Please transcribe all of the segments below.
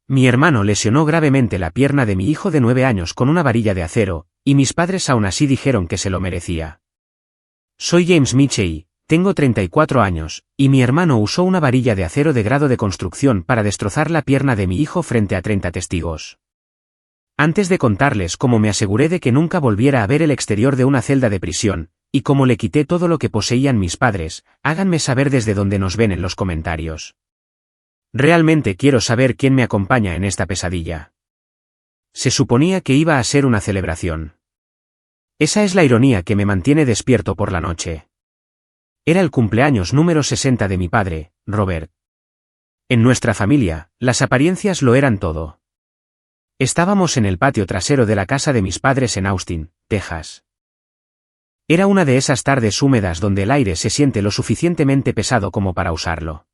Mi hermano lesionó gravemente la pierna de mi hijo de 9 años con una varilla de acero, y mis padres aún así dijeron que se lo merecía. Soy James Mitchell, tengo 34 años, y mi hermano usó una varilla de acero de grado de construcción para destrozar la pierna de mi hijo frente a 30 testigos. Antes de contarles cómo me aseguré de que nunca volviera a ver el exterior de una celda de prisión, y cómo le quité todo lo que poseían mis padres, háganme saber desde dónde nos ven en los comentarios. Realmente quiero saber quién me acompaña en esta pesadilla. Se suponía que iba a ser una celebración. Esa es la ironía que me mantiene despierto por la noche. Era el cumpleaños número 60 de mi padre, Robert. En nuestra familia, las apariencias lo eran todo. Estábamos en el patio trasero de la casa de mis padres en Austin, Texas. Era una de esas tardes húmedas donde el aire se siente lo suficientemente pesado como para usarlo.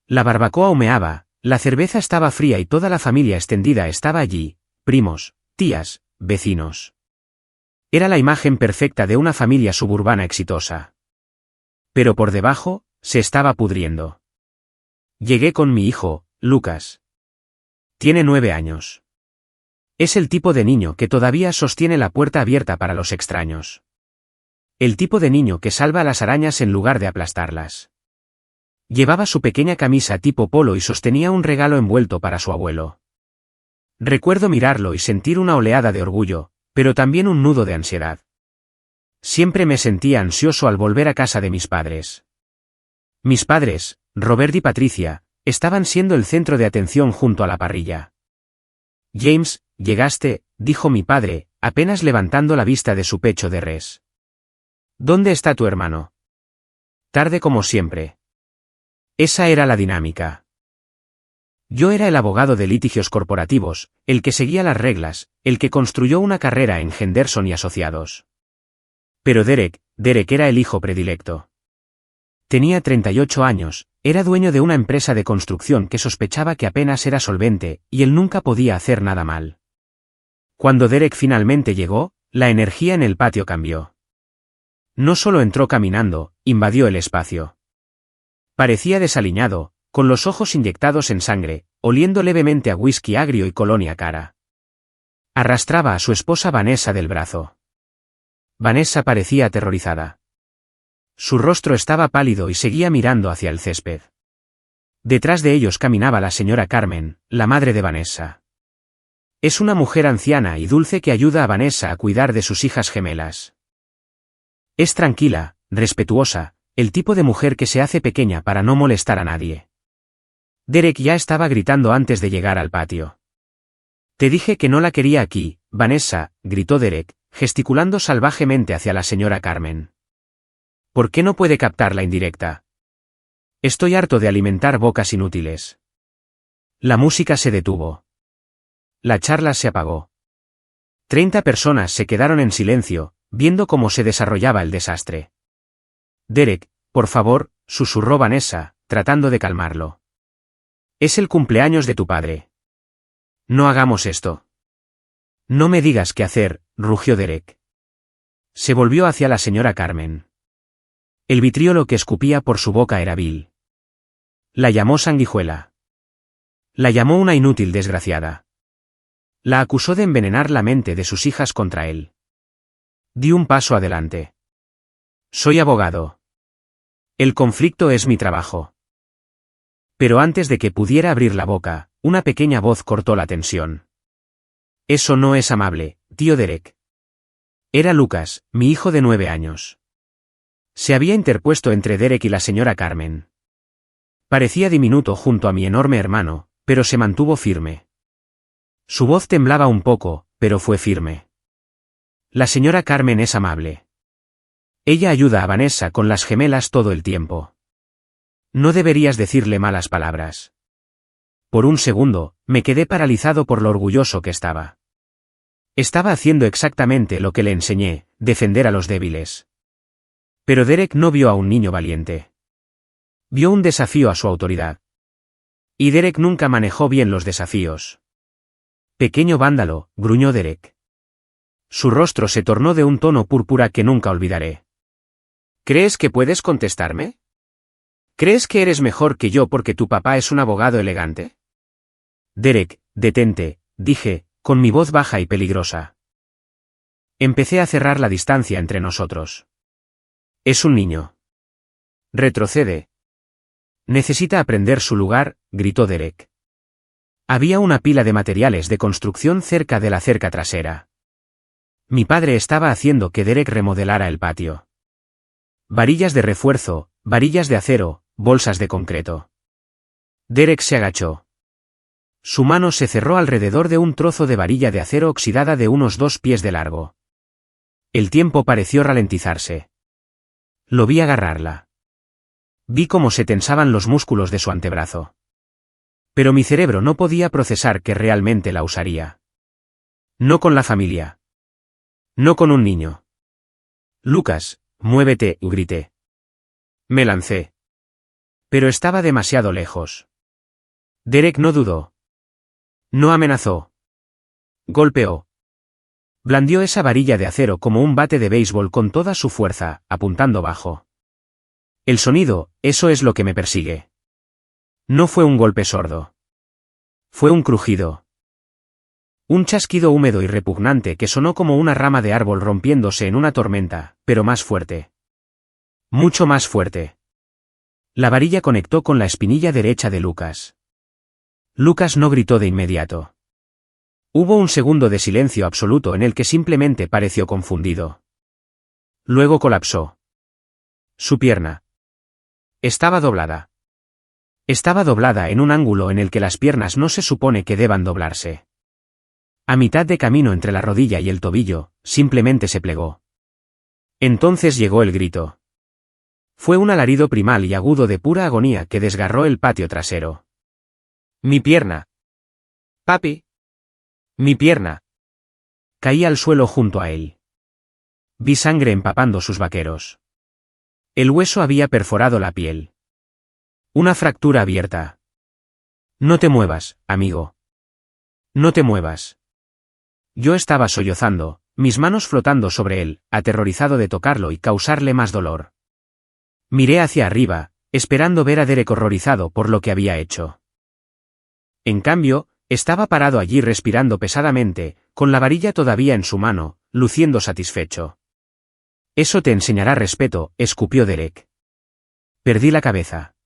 La barbacoa humeaba, la cerveza estaba fría y toda la familia extendida estaba allí, primos, tías, vecinos. Era la imagen perfecta de una familia suburbana exitosa. Pero por debajo, se estaba pudriendo. Llegué con mi hijo, Lucas. Tiene 9 años. Es el tipo de niño que todavía sostiene la puerta abierta para los extraños. El tipo de niño que salva a las arañas en lugar de aplastarlas. Llevaba su pequeña camisa tipo polo y sostenía un regalo envuelto para su abuelo. Recuerdo mirarlo y sentir una oleada de orgullo, pero también un nudo de ansiedad. Siempre me sentía ansioso al volver a casa de mis padres. Mis padres, Robert y Patricia, estaban siendo el centro de atención junto a la parrilla. James, llegaste, dijo mi padre, apenas levantando la vista de su pecho de res. ¿Dónde está tu hermano? Tarde como siempre. Esa era la dinámica. Yo era el abogado de litigios corporativos, el que seguía las reglas, el que construyó una carrera en Henderson y Asociados. Pero Derek era el hijo predilecto. Tenía 38 años, era dueño de una empresa de construcción que sospechaba que apenas era solvente, y él nunca podía hacer nada mal. Cuando Derek finalmente llegó, la energía en el patio cambió. No solo entró caminando, invadió el espacio. Parecía desaliñado, con los ojos inyectados en sangre, oliendo levemente a whisky agrio y colonia cara. Arrastraba a su esposa Vanessa del brazo. Vanessa parecía aterrorizada. Su rostro estaba pálido y seguía mirando hacia el césped. Detrás de ellos caminaba la señora Carmen, la madre de Vanessa. Es una mujer anciana y dulce que ayuda a Vanessa a cuidar de sus hijas gemelas. Es tranquila, respetuosa, el tipo de mujer que se hace pequeña para no molestar a nadie. Derek ya estaba gritando antes de llegar al patio. Te dije que no la quería aquí, Vanessa, gritó Derek, gesticulando salvajemente hacia la señora Carmen. ¿Por qué no puede captar la indirecta? Estoy harto de alimentar bocas inútiles. La música se detuvo. La charla se apagó. 30 personas se quedaron en silencio, viendo cómo se desarrollaba el desastre. Derek, por favor, susurró Vanessa, tratando de calmarlo. Es el cumpleaños de tu padre. No hagamos esto. No me digas qué hacer, rugió Derek. Se volvió hacia la señora Carmen. El vitriolo que escupía por su boca era vil. La llamó sanguijuela. La llamó una inútil desgraciada. La acusó de envenenar la mente de sus hijas contra él. Di un paso adelante. Soy abogado. El conflicto es mi trabajo. Pero antes de que pudiera abrir la boca, una pequeña voz cortó la tensión. Eso no es amable, tío Derek. Era Lucas, mi hijo de 9 años. Se había interpuesto entre Derek y la señora Carmen. Parecía diminuto junto a mi enorme hermano, pero se mantuvo firme. Su voz temblaba un poco, pero fue firme. La señora Carmen es amable. Ella ayuda a Vanessa con las gemelas todo el tiempo. No deberías decirle malas palabras. Por un segundo, me quedé paralizado por lo orgulloso que estaba. Estaba haciendo exactamente lo que le enseñé, defender a los débiles. Pero Derek no vio a un niño valiente. Vio un desafío a su autoridad. Y Derek nunca manejó bien los desafíos. Pequeño vándalo, gruñó Derek. Su rostro se tornó de un tono púrpura que nunca olvidaré. ¿Crees que puedes contestarme? ¿Crees que eres mejor que yo porque tu papá es un abogado elegante? Derek, detente, dije, con mi voz baja y peligrosa. Empecé a cerrar la distancia entre nosotros. Es un niño. Retrocede. Necesita aprender su lugar, gritó Derek. Había una pila de materiales de construcción cerca de la cerca trasera. Mi padre estaba haciendo que Derek remodelara el patio. Varillas de refuerzo, varillas de acero, bolsas de concreto. Derek se agachó. Su mano se cerró alrededor de un trozo de varilla de acero oxidada de unos 2 pies de largo. El tiempo pareció ralentizarse. Lo vi agarrarla. Vi cómo se tensaban los músculos de su antebrazo. Pero mi cerebro no podía procesar que realmente la usaría. No con la familia. No con un niño. Lucas, muévete, grité. Me lancé. Pero estaba demasiado lejos. Derek no dudó. No amenazó. Golpeó. Blandió esa varilla de acero como un bate de béisbol con toda su fuerza, apuntando bajo. El sonido, eso es lo que me persigue. No fue un golpe sordo. Fue un crujido. Un chasquido húmedo y repugnante que sonó como una rama de árbol rompiéndose en una tormenta, pero más fuerte. Mucho más fuerte. La varilla conectó con la espinilla derecha de Lucas. Lucas no gritó de inmediato. Hubo un segundo de silencio absoluto en el que simplemente pareció confundido. Luego colapsó. Su pierna. Estaba doblada. Estaba doblada en un ángulo en el que las piernas no se supone que deban doblarse. A mitad de camino entre la rodilla y el tobillo, simplemente se plegó. Entonces llegó el grito. Fue un alarido primal y agudo de pura agonía que desgarró el patio trasero. ¡Mi pierna! ¡Papi! ¡Mi pierna! Caí al suelo junto a él. Vi sangre empapando sus vaqueros. El hueso había perforado la piel. Una fractura abierta. No te muevas, amigo. No te muevas. Yo estaba sollozando, mis manos flotando sobre él, aterrorizado de tocarlo y causarle más dolor. Miré hacia arriba, esperando ver a Derek horrorizado por lo que había hecho. En cambio, estaba parado allí respirando pesadamente, con la varilla todavía en su mano, luciendo satisfecho. Eso te enseñará respeto, escupió Derek. Perdí la cabeza.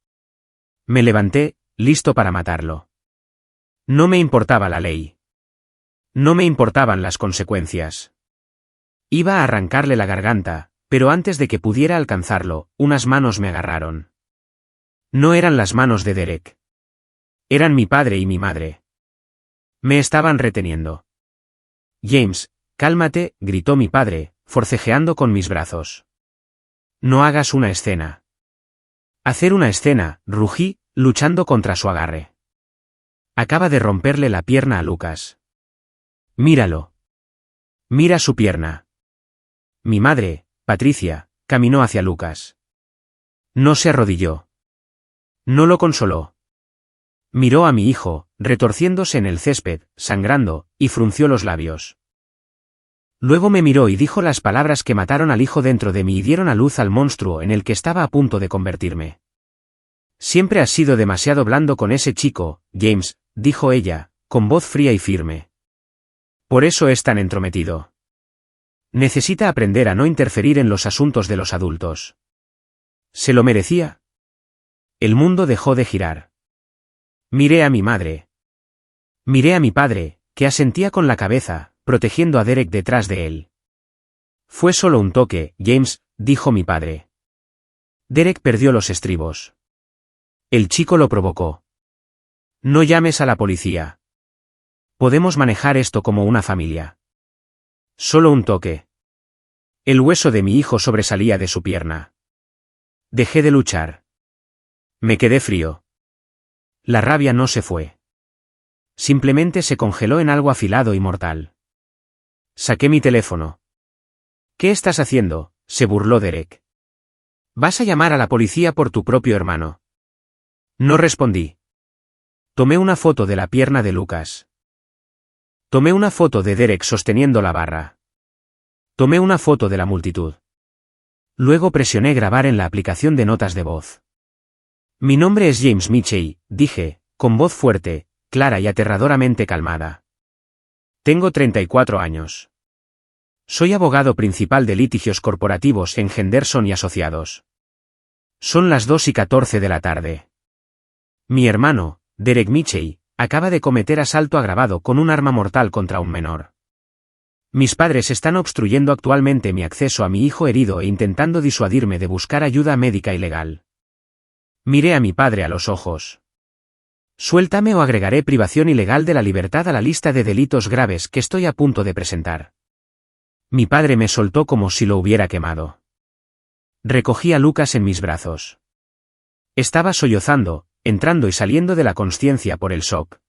Me levanté, listo para matarlo. No me importaba la ley. No me importaban las consecuencias. Iba a arrancarle la garganta, pero antes de que pudiera alcanzarlo, unas manos me agarraron. No eran las manos de Derek. Eran mi padre y mi madre. Me estaban reteniendo. James, cálmate, gritó mi padre, forcejeando con mis brazos. No hagas una escena. Hacer una escena, rugí, luchando contra su agarre. Acaba de romperle la pierna a Lucas. Míralo. Mira su pierna. Mi madre, Patricia, caminó hacia Lucas. No se arrodilló. No lo consoló. Miró a mi hijo, retorciéndose en el césped, sangrando, y frunció los labios. Luego me miró y dijo las palabras que mataron al hijo dentro de mí y dieron a luz al monstruo en el que estaba a punto de convertirme. Siempre has sido demasiado blando con ese chico, James, dijo ella, con voz fría y firme. Por eso es tan entrometido. Necesita aprender a no interferir en los asuntos de los adultos. ¿Se lo merecía? El mundo dejó de girar. Miré a mi madre. Miré a mi padre, que asentía con la cabeza, protegiendo a Derek detrás de él. Fue solo un toque, James, dijo mi padre. Derek perdió los estribos. El chico lo provocó. No llames a la policía. Podemos manejar esto como una familia. Solo un toque. El hueso de mi hijo sobresalía de su pierna. Dejé de luchar. Me quedé frío. La rabia no se fue. Simplemente se congeló en algo afilado y mortal. Saqué mi teléfono. ¿Qué estás haciendo?, se burló Derek. ¿Vas a llamar a la policía por tu propio hermano? No respondí. Tomé una foto de la pierna de Lucas. Tomé una foto de Derek sosteniendo la barra. Tomé una foto de la multitud. Luego presioné grabar en la aplicación de notas de voz. Mi nombre es James Mitchell, dije, con voz fuerte, clara y aterradoramente calmada. Tengo 34 años. Soy abogado principal de litigios corporativos en Henderson y Asociados. Son las 2:14 de la tarde. Mi hermano, Derek Mitchell, acaba de cometer asalto agravado con un arma mortal contra un menor. Mis padres están obstruyendo actualmente mi acceso a mi hijo herido e intentando disuadirme de buscar ayuda médica y legal. Miré a mi padre a los ojos. Suéltame o agregaré privación ilegal de la libertad a la lista de delitos graves que estoy a punto de presentar. Mi padre me soltó como si lo hubiera quemado. Recogí a Lucas en mis brazos. Estaba sollozando, entrando y saliendo de la consciencia por el shock.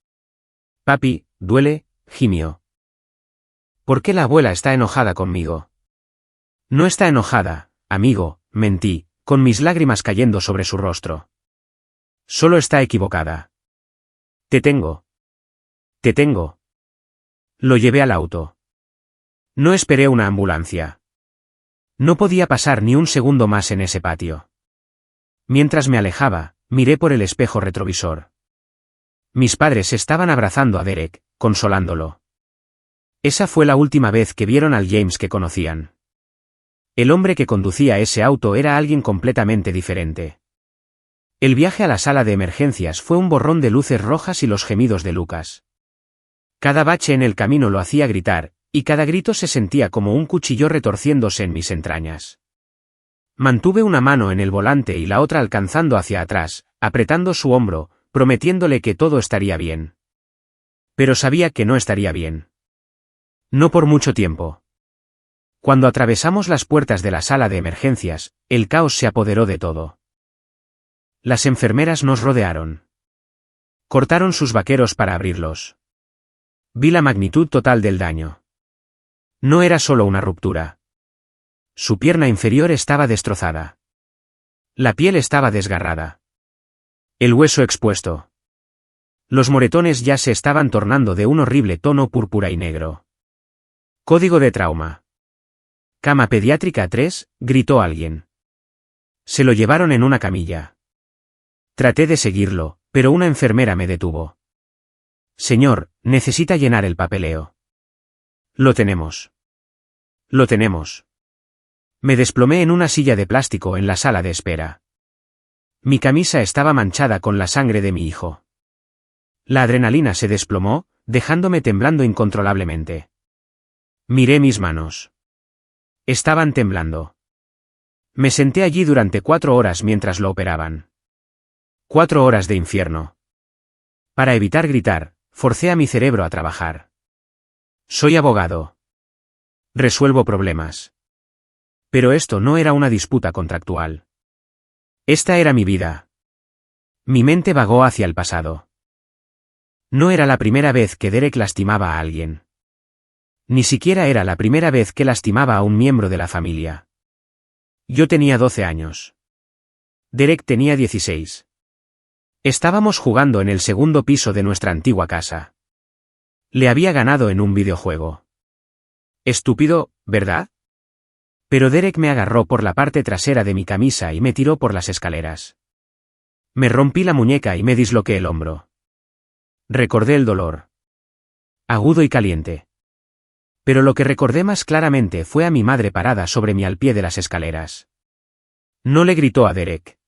Papi, duele, gimió. ¿Por qué la abuela está enojada conmigo? No está enojada, amigo, mentí, con mis lágrimas cayendo sobre su rostro. Solo está equivocada. Te tengo. Te tengo. Lo llevé al auto. No esperé una ambulancia. No podía pasar ni un segundo más en ese patio. Mientras me alejaba, miré por el espejo retrovisor. Mis padres estaban abrazando a Derek, consolándolo. Esa fue la última vez que vieron al James que conocían. El hombre que conducía ese auto era alguien completamente diferente. El viaje a la sala de emergencias fue un borrón de luces rojas y los gemidos de Lucas. Cada bache en el camino lo hacía gritar, y cada grito se sentía como un cuchillo retorciéndose en mis entrañas. Mantuve una mano en el volante y la otra alcanzando hacia atrás, apretando su hombro, prometiéndole que todo estaría bien. Pero sabía que no estaría bien. No por mucho tiempo. Cuando atravesamos las puertas de la sala de emergencias, el caos se apoderó de todo. Las enfermeras nos rodearon. Cortaron sus vaqueros para abrirlos. Vi la magnitud total del daño. No era solo una ruptura. Su pierna inferior estaba destrozada. La piel estaba desgarrada. El hueso expuesto. Los moretones ya se estaban tornando de un horrible tono púrpura y negro. Código de trauma. Cama pediátrica 3, gritó alguien. Se lo llevaron en una camilla. Traté de seguirlo, pero una enfermera me detuvo. Señor, necesita llenar el papeleo. Lo tenemos. Lo tenemos. Me desplomé en una silla de plástico en la sala de espera. Mi camisa estaba manchada con la sangre de mi hijo. La adrenalina se desplomó, dejándome temblando incontrolablemente. Miré mis manos. Estaban temblando. Me senté allí durante 4 horas mientras lo operaban. 4 horas de infierno. Para evitar gritar, forcé a mi cerebro a trabajar. Soy abogado. Resuelvo problemas. Pero esto no era una disputa contractual. Esta era mi vida. Mi mente vagó hacia el pasado. No era la primera vez que Derek lastimaba a alguien. Ni siquiera era la primera vez que lastimaba a un miembro de la familia. Yo tenía 12 años. Derek tenía 16. Estábamos jugando en el segundo piso de nuestra antigua casa. Le había ganado en un videojuego. Estúpido, ¿verdad? Pero Derek me agarró por la parte trasera de mi camisa y me tiró por las escaleras. Me rompí la muñeca y me disloqué el hombro. Recordé el dolor. Agudo y caliente. Pero lo que recordé más claramente fue a mi madre parada sobre mí al pie de las escaleras. No le gritó a Derek.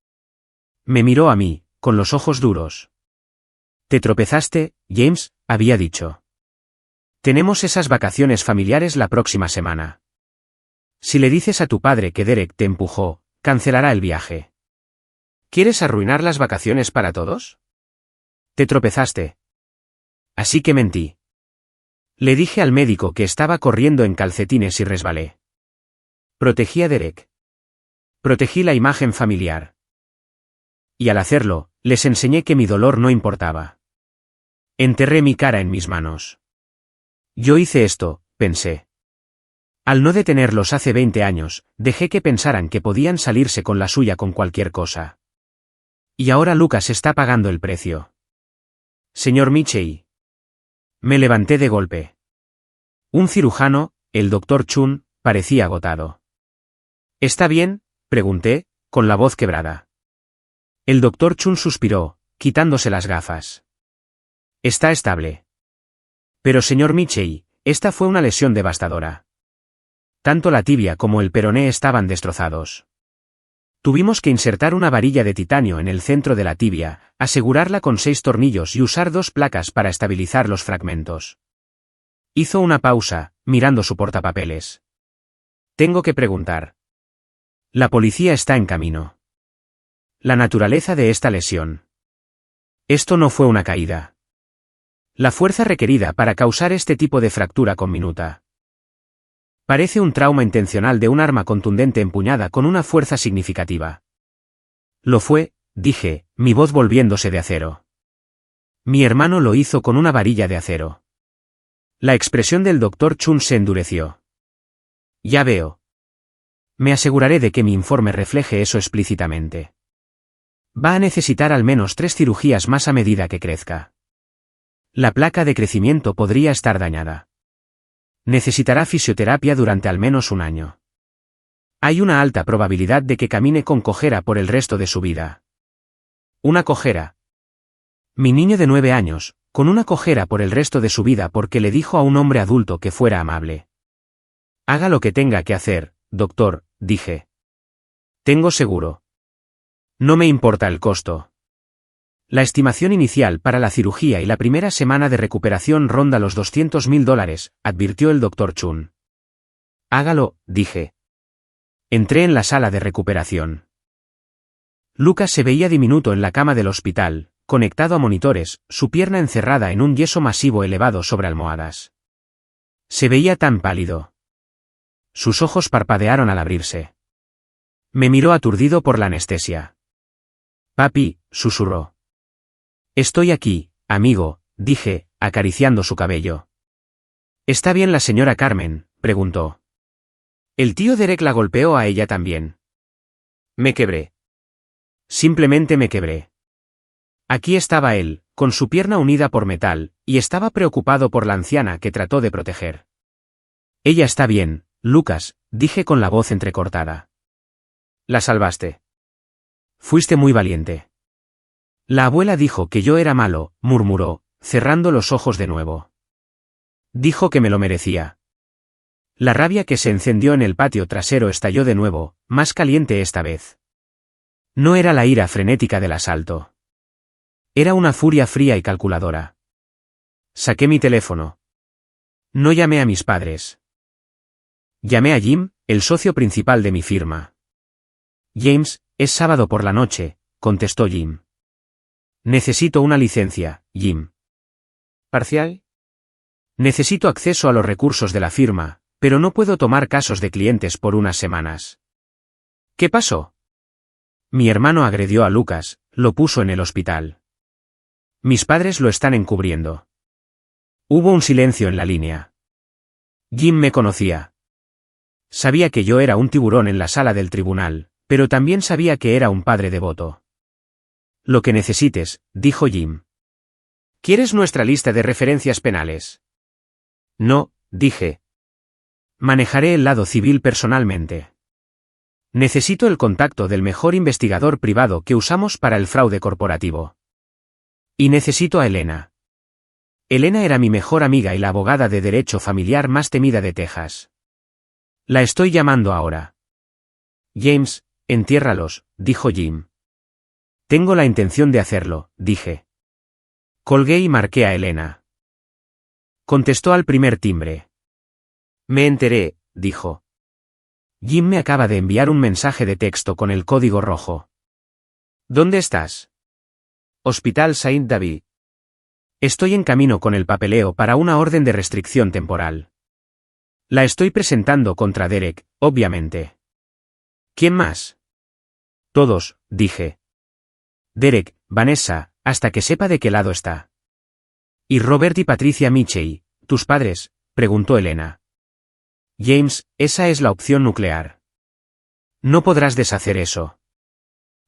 Me miró a mí, con los ojos duros. Te tropezaste, James, había dicho. Tenemos esas vacaciones familiares la próxima semana. Si le dices a tu padre que Derek te empujó, cancelará el viaje. ¿Quieres arruinar las vacaciones para todos? Te tropezaste. Así que mentí. Le dije al médico que estaba corriendo en calcetines y resbalé. Protegí a Derek. Protegí la imagen familiar. Y al hacerlo, les enseñé que mi dolor no importaba. Enterré mi cara en mis manos. Yo hice esto, pensé. Al no detenerlos hace 20 años, dejé que pensaran que podían salirse con la suya con cualquier cosa. Y ahora Lucas está pagando el precio. Señor Mitchell. Me levanté de golpe. Un cirujano, el Dr. Chun, parecía agotado. ¿Está bien?, pregunté, con la voz quebrada. El Dr. Chun suspiró, quitándose las gafas. Está estable. Pero señor Mitchell, esta fue una lesión devastadora. Tanto la tibia como el peroné estaban destrozados. Tuvimos que insertar una varilla de titanio en el centro de la tibia, asegurarla con 6 tornillos y usar 2 placas para estabilizar los fragmentos. Hizo una pausa, mirando su portapapeles. Tengo que preguntar. La policía está en camino. La naturaleza de esta lesión. Esto no fue una caída. La fuerza requerida para causar este tipo de fractura conminuta. Parece un trauma intencional de un arma contundente empuñada con una fuerza significativa. Lo fue, dije, mi voz volviéndose de acero. Mi hermano lo hizo con una varilla de acero. La expresión del Dr. Chun se endureció. Ya veo. Me aseguraré de que mi informe refleje eso explícitamente. Va a necesitar al menos 3 cirugías más a medida que crezca. La placa de crecimiento podría estar dañada. Necesitará fisioterapia durante al menos un año. Hay una alta probabilidad de que camine con cojera por el resto de su vida. Una cojera. Mi niño de 9 años, con una cojera por el resto de su vida porque le dijo a un hombre adulto que fuera amable. Haga lo que tenga que hacer, doctor, dije. Tengo seguro. No me importa el costo. La estimación inicial para la cirugía y la primera semana de recuperación ronda los $200.000, advirtió el Dr. Chun. Hágalo, dije. Entré en la sala de recuperación. Lucas se veía diminuto en la cama del hospital, conectado a monitores, su pierna encerrada en un yeso masivo elevado sobre almohadas. Se veía tan pálido. Sus ojos parpadearon al abrirse. Me miró aturdido por la anestesia. Papi, susurró. Estoy aquí, amigo, dije, acariciando su cabello. ¿Está bien la señora Carmen?, preguntó. El tío Derek la golpeó a ella también. Me quebré. Simplemente me quebré. Aquí estaba él, con su pierna unida por metal, y estaba preocupado por la anciana que trató de proteger. Ella está bien, Lucas, dije con la voz entrecortada. La salvaste. Fuiste muy valiente. La abuela dijo que yo era malo, murmuró, cerrando los ojos de nuevo. Dijo que me lo merecía. La rabia que se encendió en el patio trasero estalló de nuevo, más caliente esta vez. No era la ira frenética del asalto. Era una furia fría y calculadora. Saqué mi teléfono. No llamé a mis padres. Llamé a Jim, el socio principal de mi firma. James, es sábado por la noche, contestó Jim. Necesito una licencia, Jim. ¿Parcial? Necesito acceso a los recursos de la firma, pero no puedo tomar casos de clientes por unas semanas. ¿Qué pasó? Mi hermano agredió a Lucas, lo puso en el hospital. Mis padres lo están encubriendo. Hubo un silencio en la línea. Jim me conocía. Sabía que yo era un tiburón en la sala del tribunal, pero también sabía que era un padre devoto. Lo que necesites, dijo Jim. ¿Quieres nuestra lista de referencias penales? No, dije. Manejaré el lado civil personalmente. Necesito el contacto del mejor investigador privado que usamos para el fraude corporativo. Y necesito a Elena. Elena era mi mejor amiga y la abogada de derecho familiar más temida de Texas. La estoy llamando ahora. James, entiérralos, dijo Jim. Tengo la intención de hacerlo, dije. Colgué y marqué a Elena. Contestó al primer timbre. Me enteré, dijo. Jim me acaba de enviar un mensaje de texto con el código rojo. ¿Dónde estás? Hospital Saint David. Estoy en camino con el papeleo para una orden de restricción temporal. La estoy presentando contra Derek, obviamente. ¿Quién más? Todos, dije. Derek, Vanessa, hasta que sepa de qué lado está. ¿Y Robert y Patricia Mitchell, tus padres?, preguntó Elena. James, esa es la opción nuclear. No podrás deshacer eso.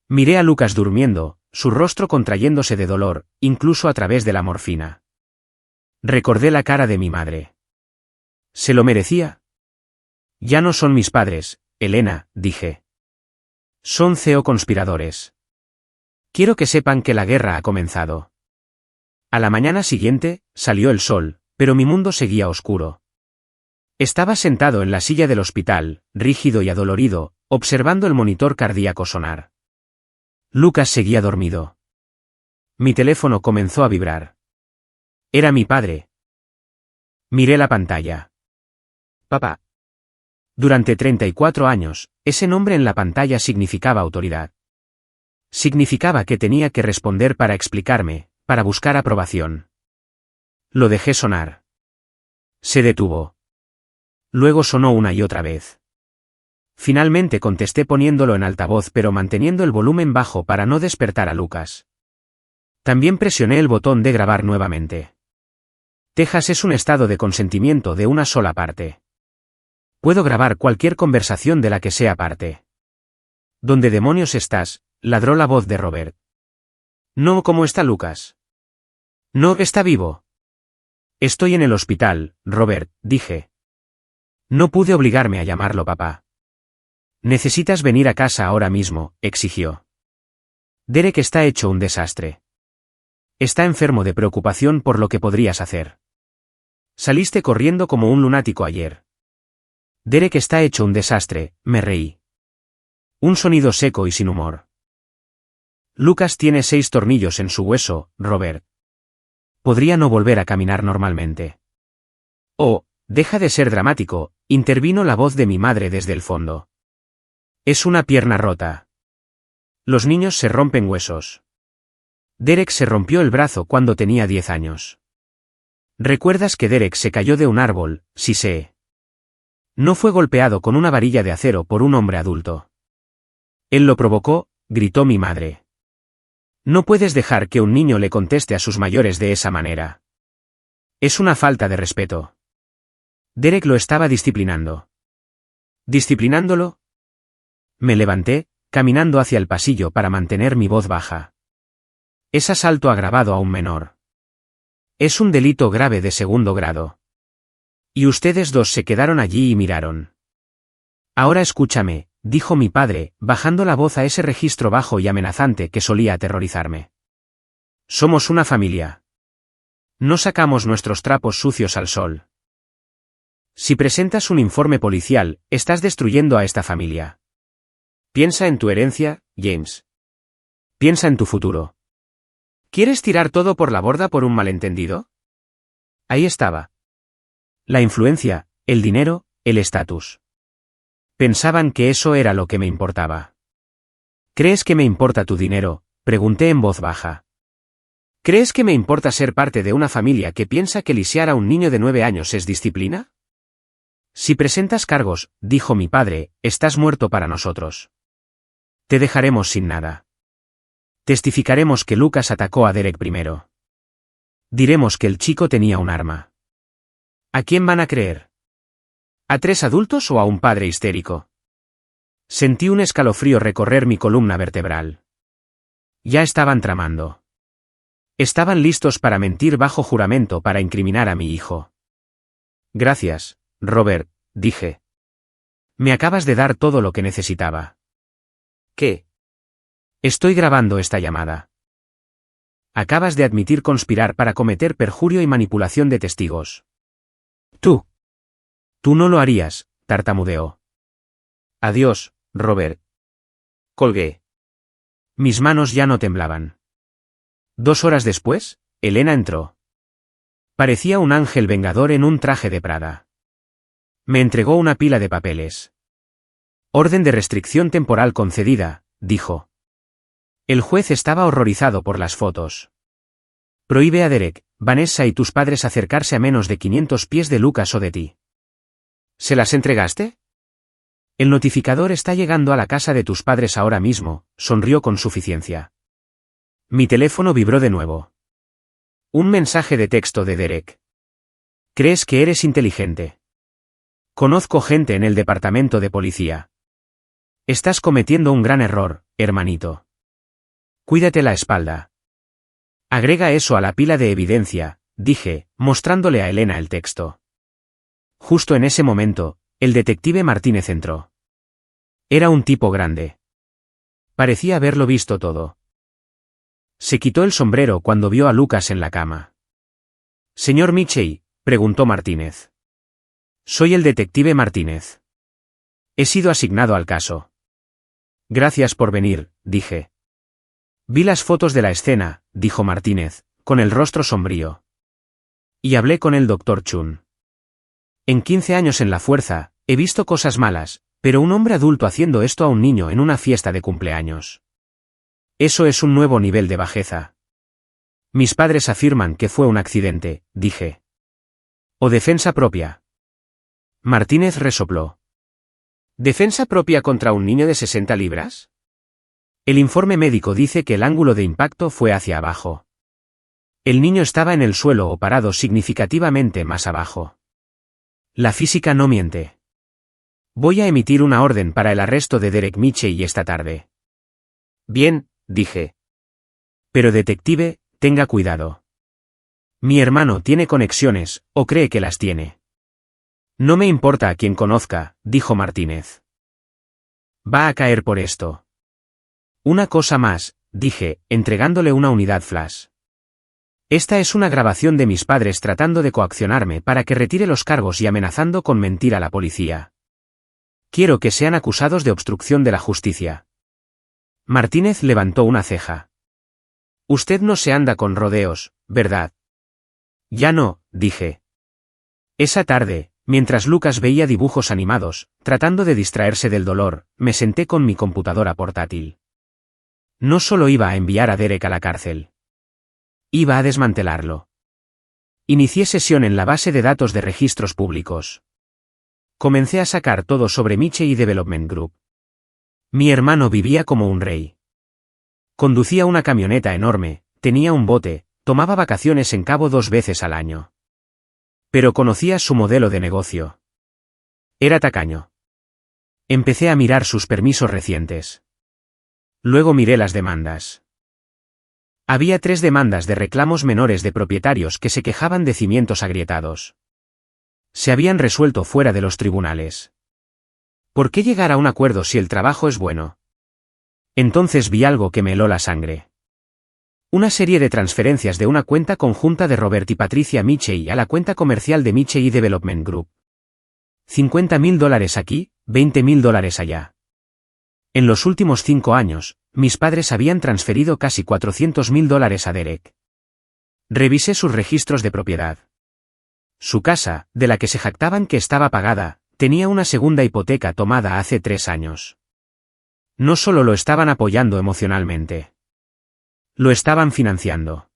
Miré a Lucas durmiendo, su rostro contrayéndose de dolor, incluso a través de la morfina. Recordé la cara de mi madre. ¿Se lo merecía? Ya no son mis padres, Elena, dije. Son conspiradores. Quiero que sepan que la guerra ha comenzado. A la mañana siguiente, salió el sol, pero mi mundo seguía oscuro. Estaba sentado en la silla del hospital, rígido y adolorido, observando el monitor cardíaco sonar. Lucas seguía dormido. Mi teléfono comenzó a vibrar. Era mi padre. Miré la pantalla. Papá. Durante 34 años, ese nombre en la pantalla significaba autoridad. Significaba que tenía que responder para explicarme, para buscar aprobación. Lo dejé sonar. Se detuvo. Luego sonó una y otra vez. Finalmente contesté poniéndolo en altavoz pero manteniendo el volumen bajo para no despertar a Lucas. También presioné el botón de grabar nuevamente. Texas es un estado de consentimiento de una sola parte. Puedo grabar cualquier conversación de la que sea parte. ¿Dónde demonios estás?, ladró la voz de Robert. No, ¿cómo está Lucas? No, está vivo. Estoy en el hospital, Robert, dije. No pude obligarme a llamarlo papá. Necesitas venir a casa ahora mismo, exigió. Derek está hecho un desastre. Está enfermo de preocupación por lo que podrías hacer. Saliste corriendo como un lunático ayer. Derek está hecho un desastre, me reí. Un sonido seco y sin humor. Lucas tiene 6 tornillos en su hueso, Robert. Podría no volver a caminar normalmente. Oh, deja de ser dramático, intervino la voz de mi madre desde el fondo. Es una pierna rota. Los niños se rompen huesos. Derek se rompió el brazo cuando tenía 10 años. ¿Recuerdas que Derek se cayó de un árbol? Sí sé. No fue golpeado con una varilla de acero por un hombre adulto. Él lo provocó, gritó mi madre. No puedes dejar que un niño le conteste a sus mayores de esa manera. Es una falta de respeto. Derek lo estaba disciplinando. ¿Disciplinándolo? Me levanté, caminando hacia el pasillo para mantener mi voz baja. Es asalto agravado a un menor. Es un delito grave de segundo grado. Y ustedes dos se quedaron allí y miraron. Ahora escúchame, dijo mi padre, bajando la voz a ese registro bajo y amenazante que solía aterrorizarme. Somos una familia. No sacamos nuestros trapos sucios al sol. Si presentas un informe policial, estás destruyendo a esta familia. Piensa en tu herencia, James. Piensa en tu futuro. ¿Quieres tirar todo por la borda por un malentendido? Ahí estaba. La influencia, el dinero, el estatus. Pensaban que eso era lo que me importaba. ¿Crees que me importa tu dinero?, pregunté en voz baja. ¿Crees que me importa ser parte de una familia que piensa que lisiar a un niño de 9 años es disciplina? Si presentas cargos, dijo mi padre, estás muerto para nosotros. Te dejaremos sin nada. Testificaremos que Lucas atacó a Derek primero. Diremos que el chico tenía un arma. ¿A quién van a creer? ¿A 3 adultos o a un padre histérico? Sentí un escalofrío recorrer mi columna vertebral. Ya estaban tramando. Estaban listos para mentir bajo juramento para incriminar a mi hijo. Gracias, Robert, dije. Me acabas de dar todo lo que necesitaba. ¿Qué? Estoy grabando esta llamada. Acabas de admitir conspirar para cometer perjurio y manipulación de testigos. Tú no lo harías, tartamudeó. Adiós, Robert. Colgué. Mis manos ya no temblaban. 2 horas después, Elena entró. Parecía un ángel vengador en un traje de Prada. Me entregó una pila de papeles. Orden de restricción temporal concedida, dijo. El juez estaba horrorizado por las fotos. Prohíbe a Derek, Vanessa y tus padres acercarse a menos de 500 pies de Lucas o de ti. ¿Se las entregaste? El notificador está llegando a la casa de tus padres ahora mismo, sonrió con suficiencia. Mi teléfono vibró de nuevo. Un mensaje de texto de Derek. ¿Crees que eres inteligente? Conozco gente en el departamento de policía. Estás cometiendo un gran error, hermanito. Cuídate la espalda. Agrega eso a la pila de evidencia, dije, mostrándole a Elena el texto. Justo en ese momento, el detective Martínez entró. Era un tipo grande. Parecía haberlo visto todo. Se quitó el sombrero cuando vio a Lucas en la cama. «Señor Mitchell», preguntó Martínez. «Soy el detective Martínez. He sido asignado al caso». «Gracias por venir», dije. «Vi las fotos de la escena», dijo Martínez, con el rostro sombrío. «Y hablé con el Dr. Chun. En 15 años en la fuerza, he visto cosas malas, pero un hombre adulto haciendo esto a un niño en una fiesta de cumpleaños. Eso es un nuevo nivel de bajeza. Mis padres afirman que fue un accidente», dije. «O defensa propia». Martínez resopló. «¿Defensa propia contra un niño de 60 libras? El informe médico dice que el ángulo de impacto fue hacia abajo. El niño estaba en el suelo o parado significativamente más abajo. La física no miente. Voy a emitir una orden para el arresto de Derek Mitchell esta tarde». «Bien», dije. «Pero detective, tenga cuidado. Mi hermano tiene conexiones, o cree que las tiene». «No me importa a quien conozca», dijo Martínez. «Va a caer por esto». «Una cosa más», dije, entregándole una unidad flash. «Esta es una grabación de mis padres tratando de coaccionarme para que retire los cargos y amenazando con mentir a la policía. Quiero que sean acusados de obstrucción de la justicia». Martínez levantó una ceja. «Usted no se anda con rodeos, ¿verdad?» «Ya no», dije. Esa tarde, mientras Lucas veía dibujos animados, tratando de distraerse del dolor, me senté con mi computadora portátil. No solo iba a enviar a Derek a la cárcel. Iba a desmantelarlo. Inicié sesión en la base de datos de registros públicos. Comencé a sacar todo sobre Mitchell Development Group. Mi hermano vivía como un rey. Conducía una camioneta enorme, tenía un bote, tomaba vacaciones en Cabo 2 veces al año. Pero conocía su modelo de negocio. Era tacaño. Empecé a mirar sus permisos recientes. Luego miré las demandas. Había 3 demandas de reclamos menores de propietarios que se quejaban de cimientos agrietados. Se habían resuelto fuera de los tribunales. ¿Por qué llegar a un acuerdo si el trabajo es bueno? Entonces vi algo que me heló la sangre. Una serie de transferencias de una cuenta conjunta de Robert y Patricia Mitchell a la cuenta comercial de Mitchell Development Group. $50.000 aquí, $20.000 allá. En los últimos 5 años, mis padres habían transferido casi $400.000 a Derek. Revisé sus registros de propiedad. Su casa, de la que se jactaban que estaba pagada, tenía una segunda hipoteca tomada hace 3 años. No solo lo estaban apoyando emocionalmente. Lo estaban financiando.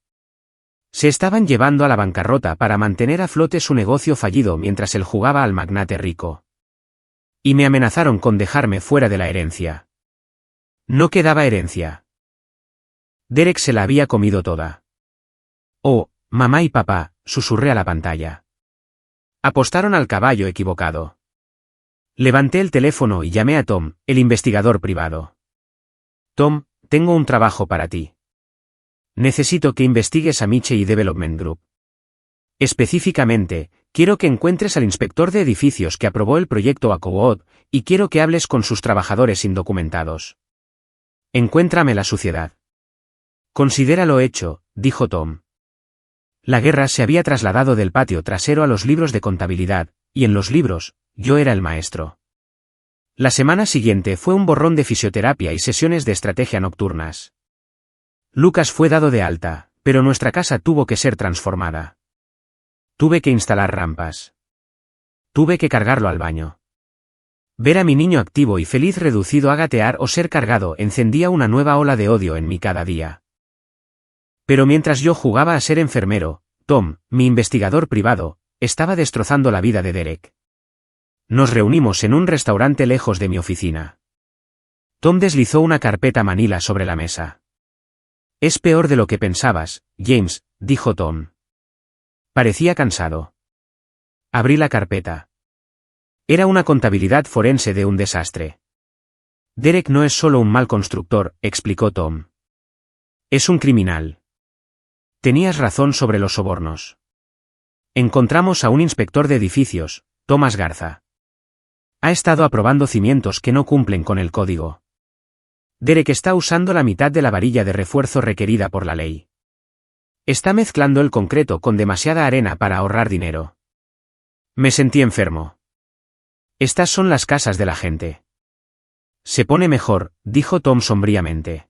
Se estaban llevando a la bancarrota para mantener a flote su negocio fallido mientras él jugaba al magnate rico. Y me amenazaron con dejarme fuera de la herencia. No quedaba herencia. Derek se la había comido toda. «Oh, mamá y papá», susurré a la pantalla. Apostaron al caballo equivocado. Levanté el teléfono y llamé a Tom, el investigador privado. «Tom, tengo un trabajo para ti. Necesito que investigues a Mitchell Development Group. Específicamente, quiero que encuentres al inspector de edificios que aprobó el proyecto Aquawood, y quiero que hables con sus trabajadores indocumentados. Encuéntrame la suciedad». «Considéralo hecho», dijo Tom. La guerra se había trasladado del patio trasero a los libros de contabilidad, y en los libros, yo era el maestro. La semana siguiente fue un borrón de fisioterapia y sesiones de estrategia nocturnas. Lucas fue dado de alta, pero nuestra casa tuvo que ser transformada. Tuve que instalar rampas. Tuve que cargarlo al baño. Ver a mi niño activo y feliz reducido a gatear o ser cargado encendía una nueva ola de odio en mí cada día. Pero mientras yo jugaba a ser enfermero, Tom, mi investigador privado, estaba destrozando la vida de Derek. Nos reunimos en un restaurante lejos de mi oficina. Tom deslizó una carpeta manila sobre la mesa. «Es peor de lo que pensabas, James», dijo Tom. Parecía cansado. Abrí la carpeta. Era una contabilidad forense de un desastre. «Derek no es solo un mal constructor», explicó Tom. «Es un criminal». Tenías razón sobre los sobornos. Encontramos a un inspector de edificios, Thomas Garza. Ha estado aprobando cimientos que no cumplen con el código. Derek está usando la mitad de la varilla de refuerzo requerida por la ley. Está mezclando el concreto con demasiada arena para ahorrar dinero. Me sentí enfermo. Estas son las casas de la gente. Se pone mejor, dijo Tom sombríamente.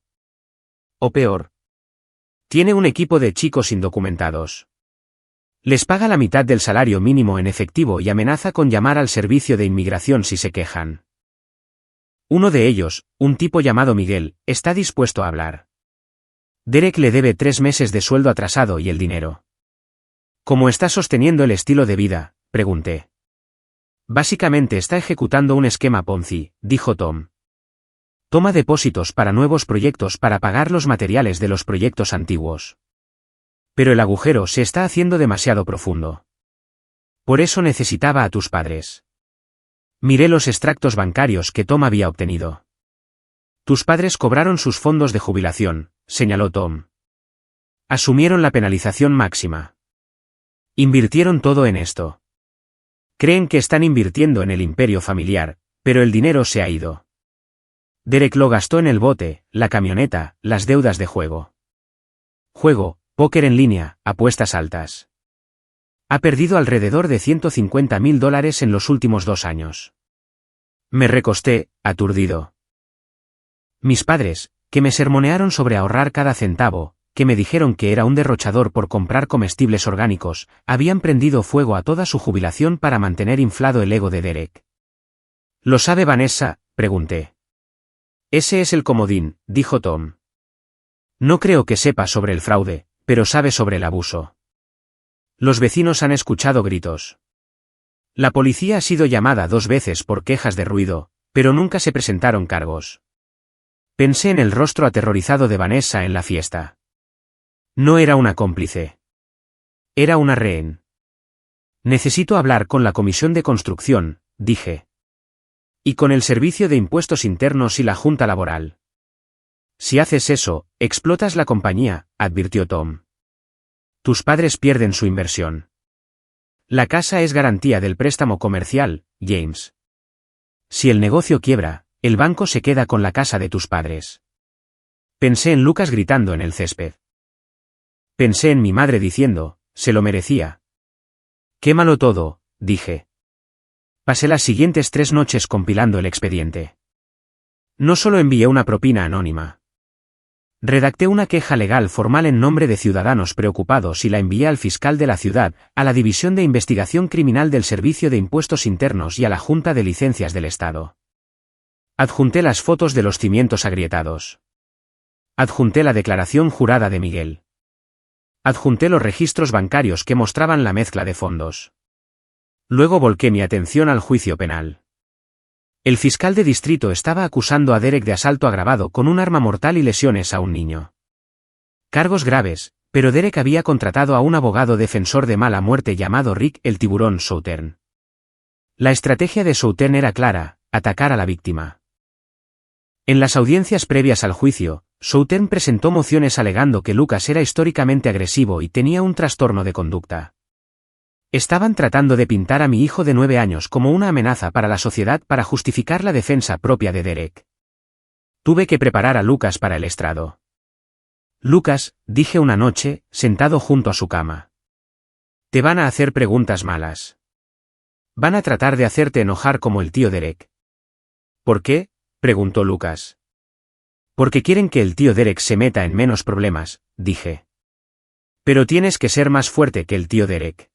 O peor. Tiene un equipo de chicos indocumentados. Les paga la mitad del salario mínimo en efectivo y amenaza con llamar al servicio de inmigración si se quejan. Uno de ellos, un tipo llamado Miguel, está dispuesto a hablar. Derek le debe 3 meses de sueldo atrasado y el dinero. ¿Cómo está sosteniendo el estilo de vida?, pregunté. Básicamente está ejecutando un esquema Ponzi, dijo Tom. Toma depósitos para nuevos proyectos para pagar los materiales de los proyectos antiguos. Pero el agujero se está haciendo demasiado profundo. Por eso necesitaba a tus padres. Miré los extractos bancarios que Tom había obtenido. Tus padres cobraron sus fondos de jubilación, señaló Tom. Asumieron la penalización máxima. Invirtieron todo en esto. Creen que están invirtiendo en el imperio familiar, pero el dinero se ha ido. Derek lo gastó en el bote, la camioneta, las deudas de juego. Juego, póker en línea, apuestas altas. Ha perdido alrededor de $150.000 en los últimos 2 años. Me recosté, aturdido. Mis padres, que me sermonearon sobre ahorrar cada centavo, que me dijeron que era un derrochador por comprar comestibles orgánicos, habían prendido fuego a toda su jubilación para mantener inflado el ego de Derek. ¿Lo sabe Vanessa?, pregunté. Ese es el comodín, dijo Tom. No creo que sepa sobre el fraude, pero sabe sobre el abuso. Los vecinos han escuchado gritos. La policía ha sido llamada 2 veces por quejas de ruido, pero nunca se presentaron cargos. Pensé en el rostro aterrorizado de Vanessa en la fiesta. No era una cómplice. Era una rehén. Necesito hablar con la comisión de construcción, dije. Y con el Servicio de Impuestos Internos y la Junta Laboral. Si haces eso, explotas la compañía, advirtió Tom. Tus padres pierden su inversión. La casa es garantía del préstamo comercial, James. Si el negocio quiebra, el banco se queda con la casa de tus padres. Pensé en Lucas gritando en el césped. Pensé en mi madre diciendo, se lo merecía. Quémalo todo, dije. Pasé las siguientes 3 noches compilando el expediente. No solo envié una propina anónima. Redacté una queja legal formal en nombre de ciudadanos preocupados y la envié al fiscal de la ciudad, a la División de Investigación Criminal del Servicio de Impuestos Internos y a la Junta de Licencias del Estado. Adjunté las fotos de los cimientos agrietados. Adjunté la declaración jurada de Miguel. Adjunté los registros bancarios que mostraban la mezcla de fondos. Luego volqué mi atención al juicio penal. El fiscal de distrito estaba acusando a Derek de asalto agravado con un arma mortal y lesiones a un niño. Cargos graves, pero Derek había contratado a un abogado defensor de mala muerte llamado Rick el Tiburón Southern. La estrategia de Southern era clara, atacar a la víctima. En las audiencias previas al juicio, Southern presentó mociones alegando que Lucas era históricamente agresivo y tenía un trastorno de conducta. Estaban tratando de pintar a mi hijo de 9 años como una amenaza para la sociedad para justificar la defensa propia de Derek. Tuve que preparar a Lucas para el estrado. Lucas, dije una noche, sentado junto a su cama. Te van a hacer preguntas malas. Van a tratar de hacerte enojar como el tío Derek. ¿Por qué?, preguntó Lucas. Porque quieren que el tío Derek se meta en menos problemas, dije. Pero tienes que ser más fuerte que el tío Derek.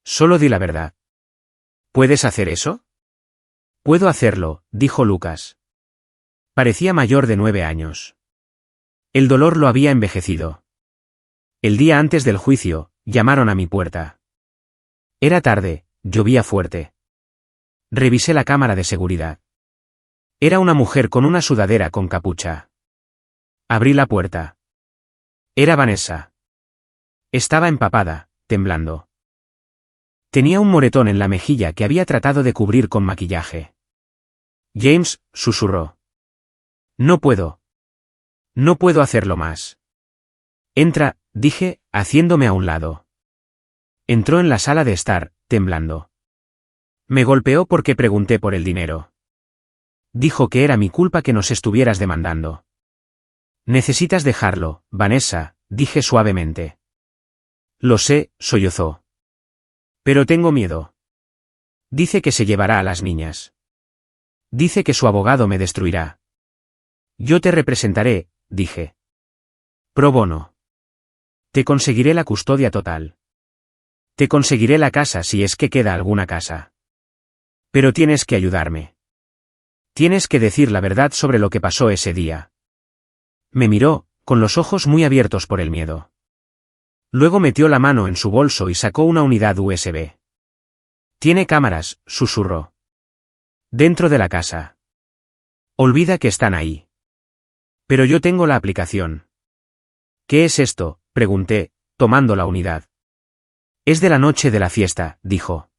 Solo di la verdad. ¿Puedes hacer eso? Puedo hacerlo, dijo Lucas. Parecía mayor de 9 años. El dolor lo había envejecido. El día antes del juicio, llamaron a mi puerta. Era tarde, llovía fuerte. Revisé la cámara de seguridad. Era una mujer con una sudadera con capucha. Abrí la puerta. Era Vanessa. Estaba empapada, temblando. Tenía un moretón en la mejilla que había tratado de cubrir con maquillaje. James, susurró. No puedo. No puedo hacerlo más. Entra, dije, haciéndome a un lado. Entró en la sala de estar, temblando. Me golpeó porque pregunté por el dinero. Dijo que era mi culpa que nos estuvieras demandando. Necesitas dejarlo, Vanessa, dije suavemente. Lo sé, sollozó. Pero tengo miedo. Dice que se llevará a las niñas. Dice que su abogado me destruirá. Yo te representaré, dije. Pro bono. Te conseguiré la custodia total. Te conseguiré la casa si es que queda alguna casa. Pero tienes que ayudarme. Tienes que decir la verdad sobre lo que pasó ese día. Me miró, con los ojos muy abiertos por el miedo. Luego metió la mano en su bolso y sacó una unidad USB. Tiene cámaras, susurró. Dentro de la casa. Olvida que están ahí. Pero yo tengo la aplicación. ¿Qué es esto?, pregunté, tomando la unidad. Es de la noche de la fiesta, dijo.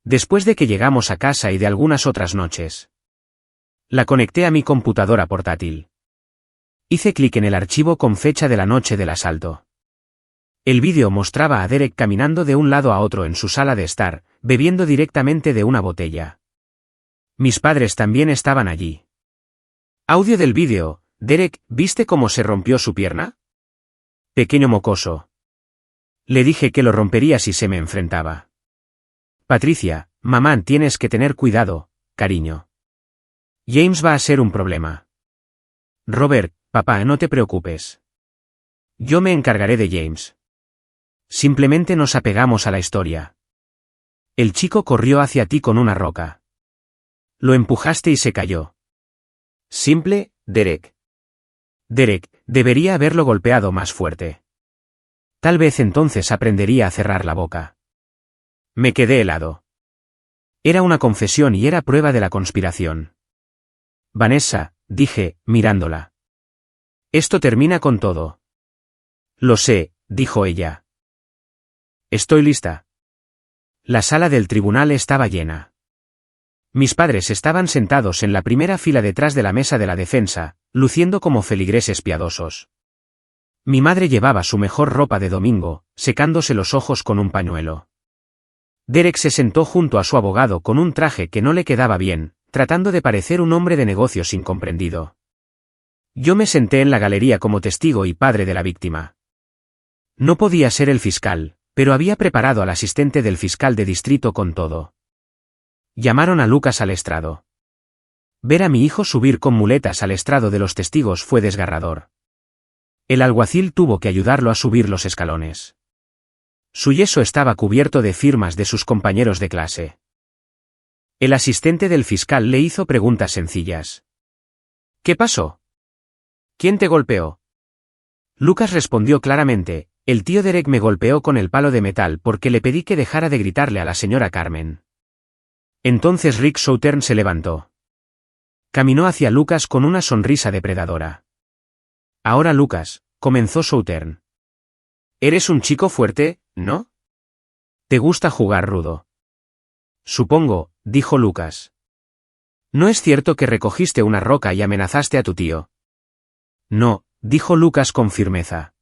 Después de que llegamos a casa y de algunas otras noches. La conecté a mi computadora portátil. Hice clic en el archivo con fecha de la noche del asalto. El vídeo mostraba a Derek caminando de un lado a otro en su sala de estar, bebiendo directamente de una botella. Mis padres también estaban allí. Audio del vídeo. Derek, ¿viste cómo se rompió su pierna? Pequeño mocoso. Le dije que lo rompería si se me enfrentaba. Patricia, mamá, tienes que tener cuidado, cariño. James va a ser un problema. Robert, papá, no te preocupes. Yo me encargaré de James. Simplemente nos apegamos a la historia. El chico corrió hacia ti con una roca. Lo empujaste y se cayó. Simple, Derek. Derek, debería haberlo golpeado más fuerte. Tal vez entonces aprendería a cerrar la boca. Me quedé helado. Era una confesión y era prueba de la conspiración. Vanessa, dije, mirándola. Esto termina con todo. Lo sé, dijo ella. Estoy lista. La sala del tribunal estaba llena. Mis padres estaban sentados en la primera fila detrás de la mesa de la defensa, luciendo como feligreses piadosos. Mi madre llevaba su mejor ropa de domingo, secándose los ojos con un pañuelo. Derek se sentó junto a su abogado con un traje que no le quedaba bien, tratando de parecer un hombre de negocios incomprendido. Yo me senté en la galería como testigo y padre de la víctima. No podía ser el fiscal, pero había preparado al asistente del fiscal de distrito con todo. Llamaron a Lucas al estrado. Ver a mi hijo subir con muletas al estrado de los testigos fue desgarrador. El alguacil tuvo que ayudarlo a subir los escalones. Su yeso estaba cubierto de firmas de sus compañeros de clase. El asistente del fiscal le hizo preguntas sencillas. ¿Qué pasó? ¿Quién te golpeó? Lucas respondió claramente, el tío Derek me golpeó con el palo de metal porque le pedí que dejara de gritarle a la señora Carmen. Entonces Rick Southern se levantó. Caminó hacia Lucas con una sonrisa depredadora. Ahora Lucas, comenzó Southern. Eres un chico fuerte, ¿no? ¿Te gusta jugar rudo? Supongo, dijo Lucas. ¿No es cierto que recogiste una roca y amenazaste a tu tío? No, dijo Lucas con firmeza.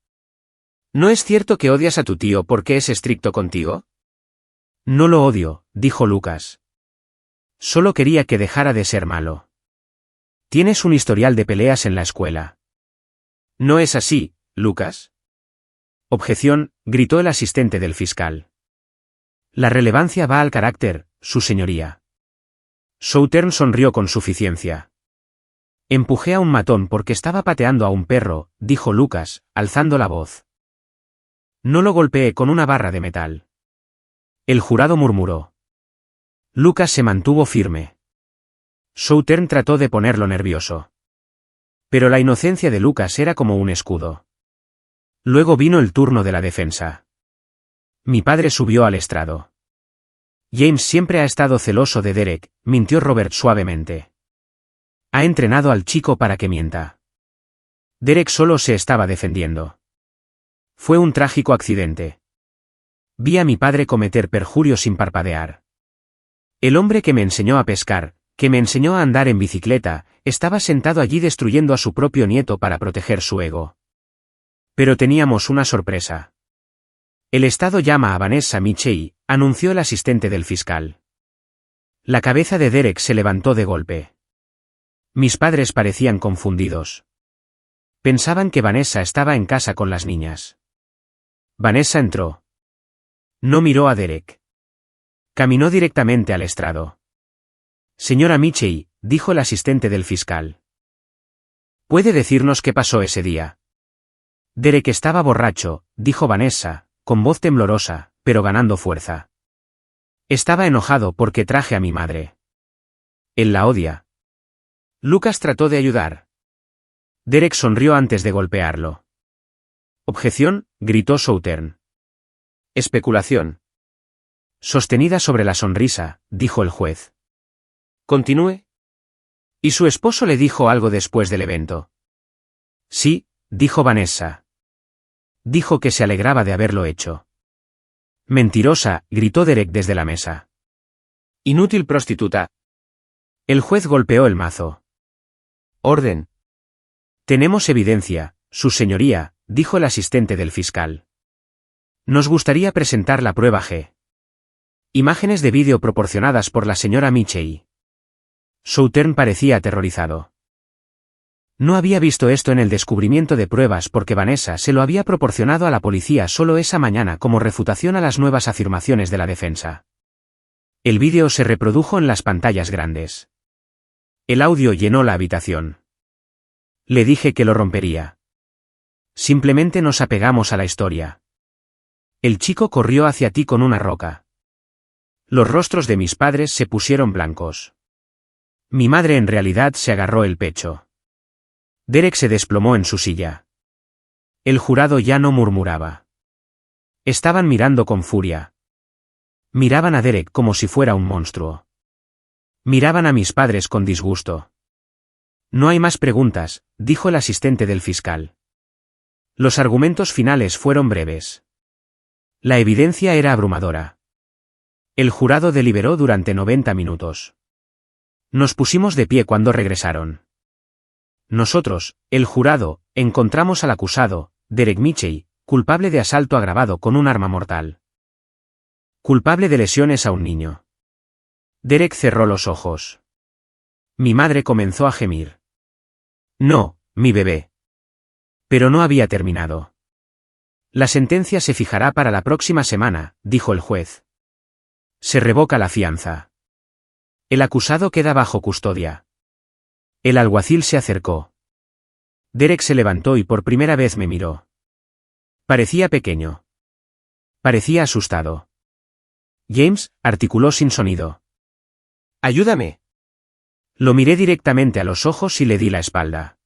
¿No es cierto que odias a tu tío porque es estricto contigo? No lo odio, dijo Lucas. Solo quería que dejara de ser malo. Tienes un historial de peleas en la escuela. No es así, Lucas. Objeción, gritó el asistente del fiscal. La relevancia va al carácter, su señoría. Southern sonrió con suficiencia. Empujé a un matón porque estaba pateando a un perro, dijo Lucas, alzando la voz. No lo golpeé con una barra de metal. El jurado murmuró. Lucas se mantuvo firme. Southern trató de ponerlo nervioso. Pero la inocencia de Lucas era como un escudo. Luego vino el turno de la defensa. Mi padre subió al estrado. James siempre ha estado celoso de Derek, mintió Robert suavemente. Ha entrenado al chico para que mienta. Derek solo se estaba defendiendo. Fue un trágico accidente. Vi a mi padre cometer perjurio sin parpadear. El hombre que me enseñó a pescar, que me enseñó a andar en bicicleta, estaba sentado allí destruyendo a su propio nieto para proteger su ego. Pero teníamos una sorpresa. El Estado llama a Vanessa Mitchell, anunció el asistente del fiscal. La cabeza de Derek se levantó de golpe. Mis padres parecían confundidos. Pensaban que Vanessa estaba en casa con las niñas. Vanessa entró. No miró a Derek. Caminó directamente al estrado. Señora Mitchell, dijo el asistente del fiscal. ¿Puede decirnos qué pasó ese día? Derek estaba borracho, dijo Vanessa, con voz temblorosa, pero ganando fuerza. Estaba enojado porque traje a mi madre. Él la odia. Lucas trató de ayudar. Derek sonrió antes de golpearlo. Objeción, gritó Southern. Especulación. Sostenida sobre la sonrisa, dijo el juez. Continúe. ¿Y su esposo le dijo algo después del evento? Sí, dijo Vanessa. Dijo que se alegraba de haberlo hecho. Mentirosa, gritó Derek desde la mesa. Inútil prostituta. El juez golpeó el mazo. Orden. Tenemos evidencia, su señoría, dijo el asistente del fiscal. Nos gustaría presentar la prueba G. Imágenes de vídeo proporcionadas por la señora Mitchell. Southern parecía aterrorizado. No había visto esto en el descubrimiento de pruebas porque Vanessa se lo había proporcionado a la policía solo esa mañana como refutación a las nuevas afirmaciones de la defensa. El vídeo se reprodujo en las pantallas grandes. El audio llenó la habitación. Le dije que lo rompería. Simplemente nos apegamos a la historia. El chico corrió hacia ti con una roca. Los rostros de mis padres se pusieron blancos. Mi madre en realidad se agarró el pecho. Derek se desplomó en su silla. El jurado ya no murmuraba. Estaban mirando con furia. Miraban a Derek como si fuera un monstruo. Miraban a mis padres con disgusto. No hay más preguntas, dijo el asistente del fiscal. Los argumentos finales fueron breves. La evidencia era abrumadora. El jurado deliberó durante 90 minutos. Nos pusimos de pie cuando regresaron. Nosotros, el jurado, encontramos al acusado, Derek Mitchell, culpable de asalto agravado con un arma mortal. Culpable de lesiones a un niño. Derek cerró los ojos. Mi madre comenzó a gemir. No, mi bebé. Pero no había terminado. La sentencia se fijará para la próxima semana, dijo el juez. Se revoca la fianza. El acusado queda bajo custodia. El alguacil se acercó. Derek se levantó y por primera vez me miró. Parecía pequeño. Parecía asustado. James, articuló sin sonido. Ayúdame. Lo miré directamente a los ojos y le di la espalda.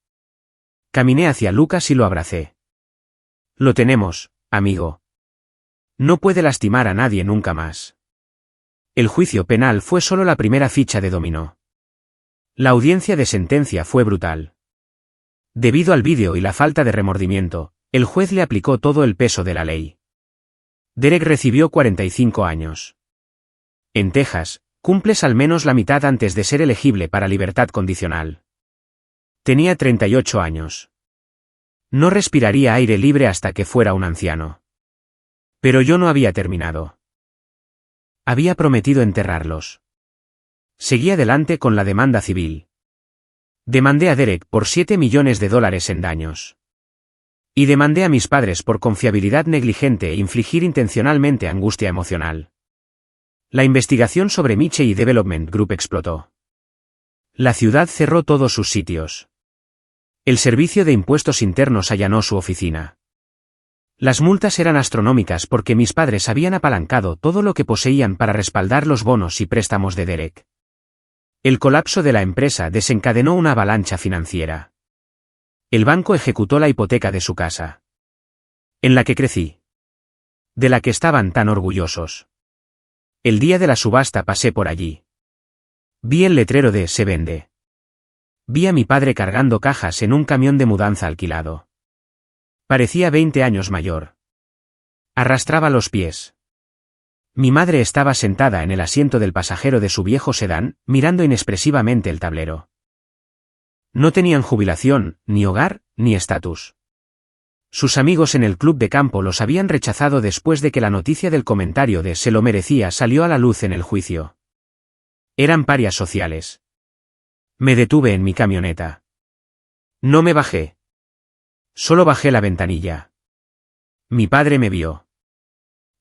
Caminé hacia Lucas y lo abracé. Lo tenemos, amigo. No puede lastimar a nadie nunca más. El juicio penal fue solo la primera ficha de dominó. La audiencia de sentencia fue brutal. Debido al vídeo y la falta de remordimiento, el juez le aplicó todo el peso de la ley. Derek recibió 45 años. En Texas, cumples al menos la mitad antes de ser elegible para libertad condicional. Tenía 38 años. No respiraría aire libre hasta que fuera un anciano. Pero yo no había terminado. Había prometido enterrarlos. Seguí adelante con la demanda civil. Demandé a Derek por $7 millones en daños. Y demandé a mis padres por confiabilidad negligente e infligir intencionalmente angustia emocional. La investigación sobre Mitchell Development Group explotó. La ciudad cerró todos sus sitios. El Servicio de Impuestos Internos allanó su oficina. Las multas eran astronómicas porque mis padres habían apalancado todo lo que poseían para respaldar los bonos y préstamos de Derek. El colapso de la empresa desencadenó una avalancha financiera. El banco ejecutó la hipoteca de su casa. En la que crecí. De la que estaban tan orgullosos. El día de la subasta pasé por allí. Vi el letrero de "Se vende". Vi a mi padre cargando cajas en un camión de mudanza alquilado. Parecía 20 años mayor. Arrastraba los pies. Mi madre estaba sentada en el asiento del pasajero de su viejo sedán, mirando inexpresivamente el tablero. No tenían jubilación, ni hogar, ni estatus. Sus amigos en el club de campo los habían rechazado después de que la noticia del comentario de "se lo merecía" salió a la luz en el juicio. Eran parias sociales. Me detuve en mi camioneta. No me bajé. Solo bajé la ventanilla. Mi padre me vio.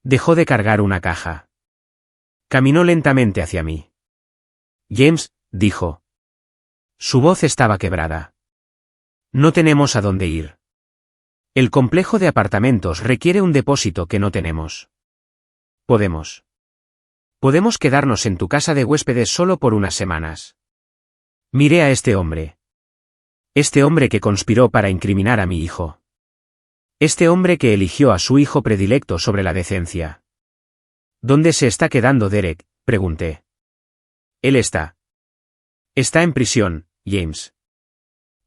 Dejó de cargar una caja. Caminó lentamente hacia mí. James, dijo. Su voz estaba quebrada. No tenemos a dónde ir. El complejo de apartamentos requiere un depósito que no tenemos. Podemos quedarnos en tu casa de huéspedes solo por unas semanas. Miré a este hombre. Este hombre que conspiró para incriminar a mi hijo. Este hombre que eligió a su hijo predilecto sobre la decencia. ¿Dónde se está quedando Derek?, pregunté. Él está en prisión, James.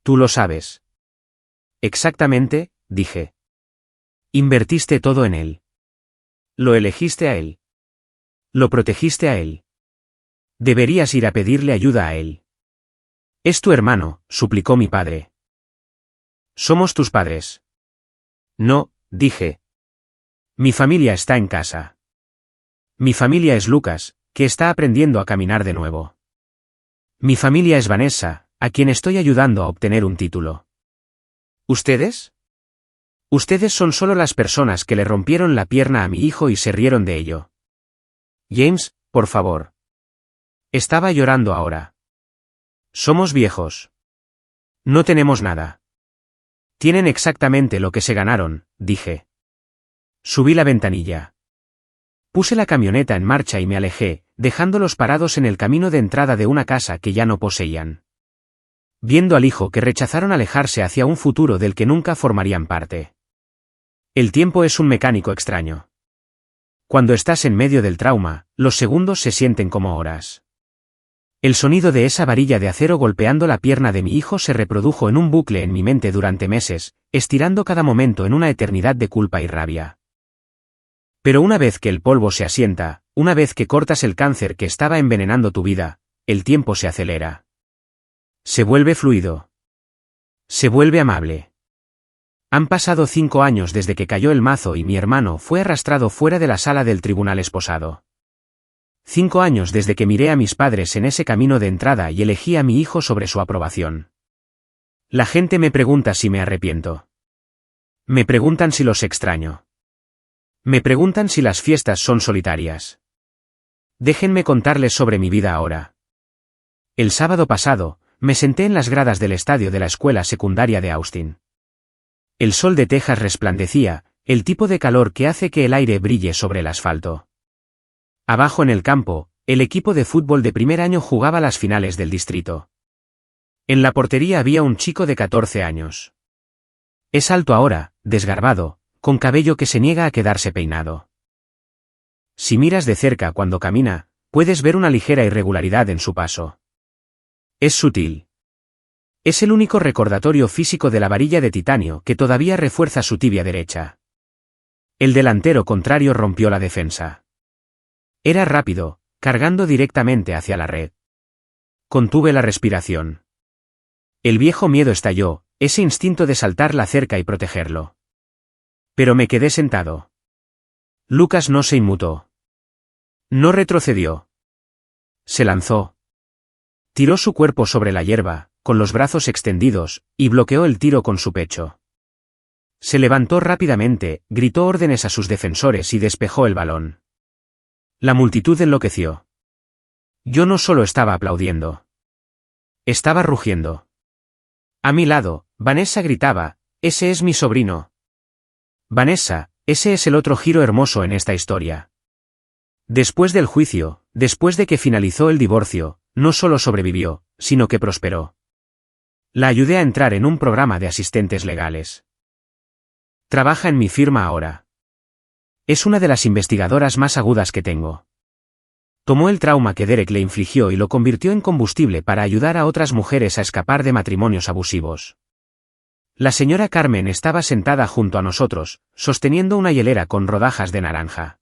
Tú lo sabes. Exactamente, dije. Invertiste todo en él. Lo elegiste a él. Lo protegiste a él. Deberías ir a pedirle ayuda a él. Es tu hermano, suplicó mi padre. Somos tus padres. No, dije. Mi familia está en casa. Mi familia es Lucas, que está aprendiendo a caminar de nuevo. Mi familia es Vanessa, a quien estoy ayudando a obtener un título. ¿Ustedes? Ustedes son solo las personas que le rompieron la pierna a mi hijo y se rieron de ello. James, por favor. Estaba llorando ahora. Somos viejos. No tenemos nada. Tienen exactamente lo que se ganaron, dije. Subí la ventanilla. Puse la camioneta en marcha y me alejé, dejándolos parados en el camino de entrada de una casa que ya no poseían. Viendo al hijo que rechazaron alejarse hacia un futuro del que nunca formarían parte. El tiempo es un mecánico extraño. Cuando estás en medio del trauma, los segundos se sienten como horas. El sonido de esa varilla de acero golpeando la pierna de mi hijo se reprodujo en un bucle en mi mente durante meses, estirando cada momento en una eternidad de culpa y rabia. Pero una vez que el polvo se asienta, una vez que cortas el cáncer que estaba envenenando tu vida, el tiempo se acelera. Se vuelve fluido. Se vuelve amable. Han pasado 5 años desde que cayó el mazo y mi hermano fue arrastrado fuera de la sala del tribunal esposado. 5 años desde que miré a mis padres en ese camino de entrada y elegí a mi hijo sobre su aprobación. La gente me pregunta si me arrepiento. Me preguntan si los extraño. Me preguntan si las fiestas son solitarias. Déjenme contarles sobre mi vida ahora. El sábado pasado, me senté en las gradas del estadio de la escuela secundaria de Austin. El sol de Texas resplandecía, el tipo de calor que hace que el aire brille sobre el asfalto. Abajo en el campo, el equipo de fútbol de primer año jugaba las finales del distrito. En la portería había un chico de 14 años. Es alto ahora, desgarbado, con cabello que se niega a quedarse peinado. Si miras de cerca cuando camina, puedes ver una ligera irregularidad en su paso. Es sutil. Es el único recordatorio físico de la varilla de titanio que todavía refuerza su tibia derecha. El delantero contrario rompió la defensa. Era rápido, cargando directamente hacia la red. Contuve la respiración. El viejo miedo estalló, ese instinto de saltar la cerca y protegerlo. Pero me quedé sentado. Lucas no se inmutó. No retrocedió. Se lanzó. Tiró su cuerpo sobre la hierba, con los brazos extendidos, y bloqueó el tiro con su pecho. Se levantó rápidamente, gritó órdenes a sus defensores y despejó el balón. La multitud enloqueció. Yo no solo estaba aplaudiendo. Estaba rugiendo. A mi lado, Vanessa gritaba, «¡Ese es mi sobrino!». Vanessa, ese es el otro giro hermoso en esta historia. Después del juicio, después de que finalizó el divorcio, no solo sobrevivió, sino que prosperó. La ayudé a entrar en un programa de asistentes legales. Trabaja en mi firma ahora. Es una de las investigadoras más agudas que tengo. Tomó el trauma que Derek le infligió y lo convirtió en combustible para ayudar a otras mujeres a escapar de matrimonios abusivos. La señora Carmen estaba sentada junto a nosotros, sosteniendo una hielera con rodajas de naranja.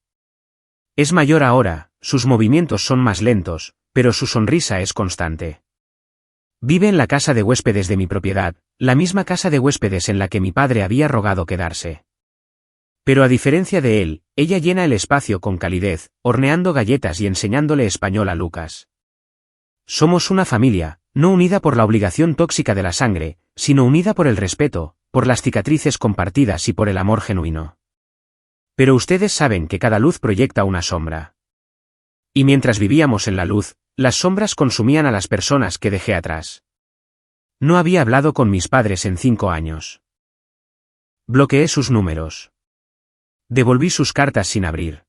Es mayor ahora, sus movimientos son más lentos, pero su sonrisa es constante. Vive en la casa de huéspedes de mi propiedad, la misma casa de huéspedes en la que mi padre había rogado quedarse. Pero a diferencia de él, ella llena el espacio con calidez, horneando galletas y enseñándole español a Lucas. Somos una familia, no unida por la obligación tóxica de la sangre, sino unida por el respeto, por las cicatrices compartidas y por el amor genuino. Pero ustedes saben que cada luz proyecta una sombra. Y mientras vivíamos en la luz, las sombras consumían a las personas que dejé atrás. No había hablado con mis padres en 5 años. Bloqueé sus números. Devolví sus cartas sin abrir.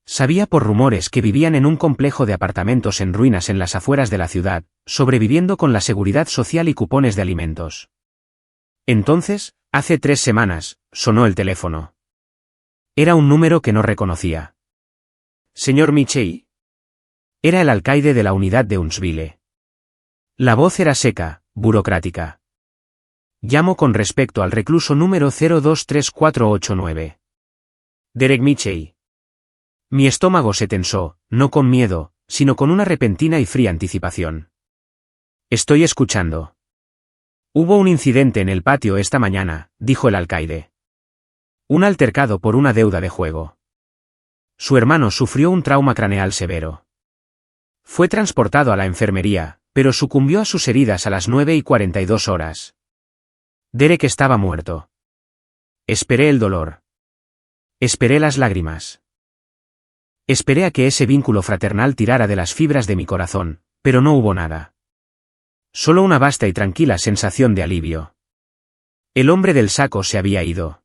Sabía por rumores que vivían en un complejo de apartamentos en ruinas en las afueras de la ciudad, sobreviviendo con la seguridad social y cupones de alimentos. Entonces, hace 3 semanas, sonó el teléfono. Era un número que no reconocía. Señor Michei. Era el alcaide de la unidad de Huntsville. La voz era seca, burocrática. Llamo con respecto al recluso número 023489. Derek Michei. Mi estómago se tensó, no con miedo, sino con una repentina y fría anticipación. Estoy escuchando. Hubo un incidente en el patio esta mañana, dijo el alcaide. Un altercado por una deuda de juego. Su hermano sufrió un trauma craneal severo. Fue transportado a la enfermería, pero sucumbió a sus heridas a las 9:42. Derek estaba muerto. Esperé el dolor. Esperé las lágrimas. Esperé a que ese vínculo fraternal tirara de las fibras de mi corazón, pero no hubo nada. Solo una vasta y tranquila sensación de alivio. El hombre del saco se había ido.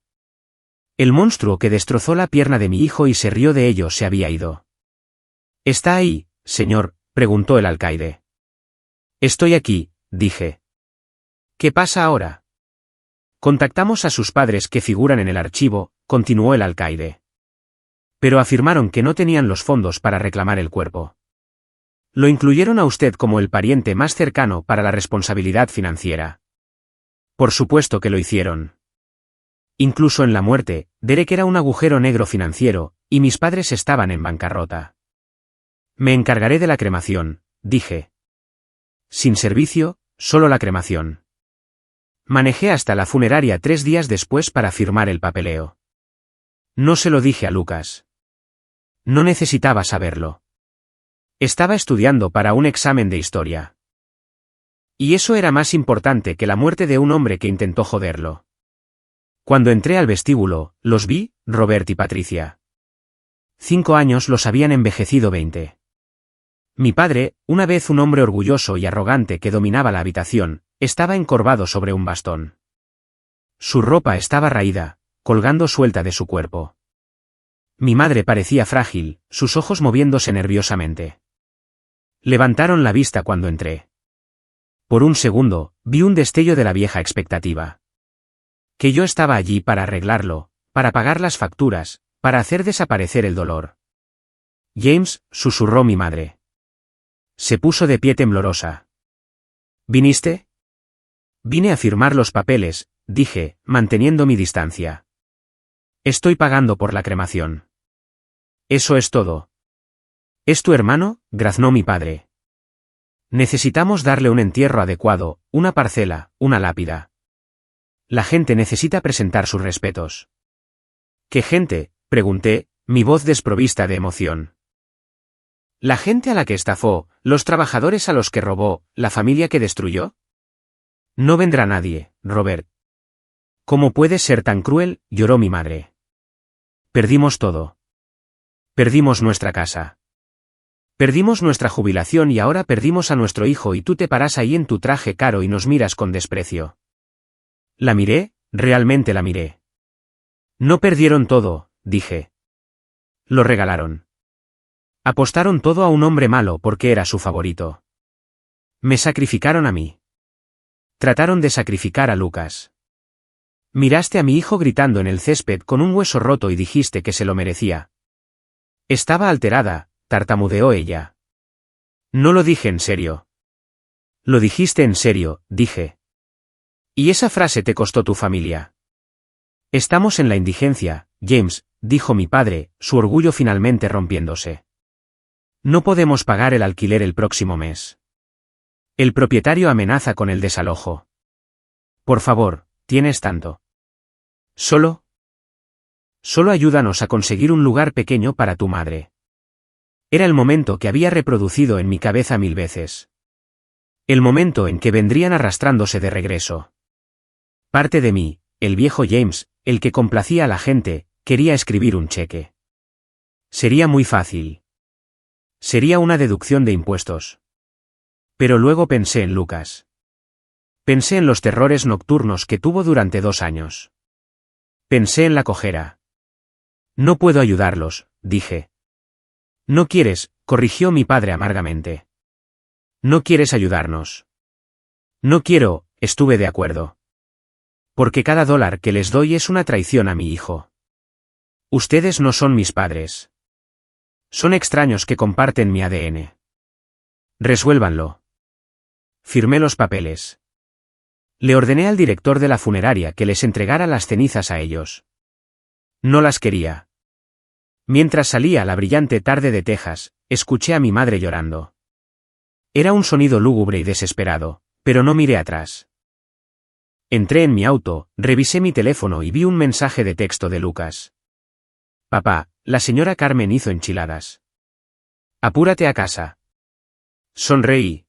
El monstruo que destrozó la pierna de mi hijo y se rió de ello se había ido. ¿Está ahí, señor?, preguntó el alcaide. Estoy aquí, dije. ¿Qué pasa ahora? Contactamos a sus padres que figuran en el archivo, continuó el alcaide. Pero afirmaron que no tenían los fondos para reclamar el cuerpo. Lo incluyeron a usted como el pariente más cercano para la responsabilidad financiera. Por supuesto que lo hicieron. Incluso en la muerte, Derek era un agujero negro financiero, y mis padres estaban en bancarrota. Me encargaré de la cremación, dije. Sin servicio, solo la cremación. Manejé hasta la funeraria 3 días después para firmar el papeleo. No se lo dije a Lucas. No necesitaba saberlo. Estaba estudiando para un examen de historia. Y eso era más importante que la muerte de un hombre que intentó joderlo. Cuando entré al vestíbulo, los vi, Robert y Patricia. 5 años los habían envejecido 20. Mi padre, una vez un hombre orgulloso y arrogante que dominaba la habitación, estaba encorvado sobre un bastón. Su ropa estaba raída, colgando suelta de su cuerpo. Mi madre parecía frágil, sus ojos moviéndose nerviosamente. Levantaron la vista cuando entré. Por un segundo, vi un destello de la vieja expectativa. Que yo estaba allí para arreglarlo, para pagar las facturas, para hacer desaparecer el dolor. James, susurró mi madre. Se puso de pie temblorosa. ¿Viniste? Vine a firmar los papeles, dije, manteniendo mi distancia. Estoy pagando por la cremación. Eso es todo. ¿Es tu hermano?, graznó mi padre. Necesitamos darle un entierro adecuado, una parcela, una lápida. La gente necesita presentar sus respetos. ¿Qué gente?, pregunté, mi voz desprovista de emoción. ¿La gente a la que estafó, los trabajadores a los que robó, la familia que destruyó? No vendrá nadie, Robert. ¿Cómo puedes ser tan cruel?, lloró mi madre. Perdimos todo. Perdimos nuestra casa. Perdimos nuestra jubilación y ahora perdimos a nuestro hijo y tú te paras ahí en tu traje caro y nos miras con desprecio. La miré, realmente la miré. No perdieron todo, dije. Lo regalaron. Apostaron todo a un hombre malo porque era su favorito. Me sacrificaron a mí. Trataron de sacrificar a Lucas. Miraste a mi hijo gritando en el césped con un hueso roto y dijiste que se lo merecía. Estaba alterada, tartamudeó ella. No lo dije en serio. Lo dijiste en serio, dije. Y esa frase te costó tu familia. Estamos en la indigencia, James, dijo mi padre, su orgullo finalmente rompiéndose. No podemos pagar el alquiler el próximo mes. El propietario amenaza con el desalojo. Por favor, tienes tanto. Solo ayúdanos a conseguir un lugar pequeño para tu madre. Era el momento que había reproducido en mi cabeza 1000 veces. El momento en que vendrían arrastrándose de regreso. Parte de mí, el viejo James, el que complacía a la gente, quería escribir un cheque. Sería muy fácil. Sería una deducción de impuestos. Pero luego pensé en Lucas. Pensé en los terrores nocturnos que tuvo durante 2 años. Pensé en la cojera. No puedo ayudarlos, dije. No quieres, corrigió mi padre amargamente. No quieres ayudarnos. No quiero, estuve de acuerdo. Porque cada dólar que les doy es una traición a mi hijo. Ustedes no son mis padres. Son extraños que comparten mi ADN. Resuélvanlo. Firmé los papeles. Le ordené al director de la funeraria que les entregara las cenizas a ellos. No las quería. Mientras salía la brillante tarde de Texas, escuché a mi madre llorando. Era un sonido lúgubre y desesperado, pero no miré atrás. Entré en mi auto, revisé mi teléfono y vi un mensaje de texto de Lucas. Papá, la señora Carmen hizo enchiladas. Apúrate a casa. Sonreí.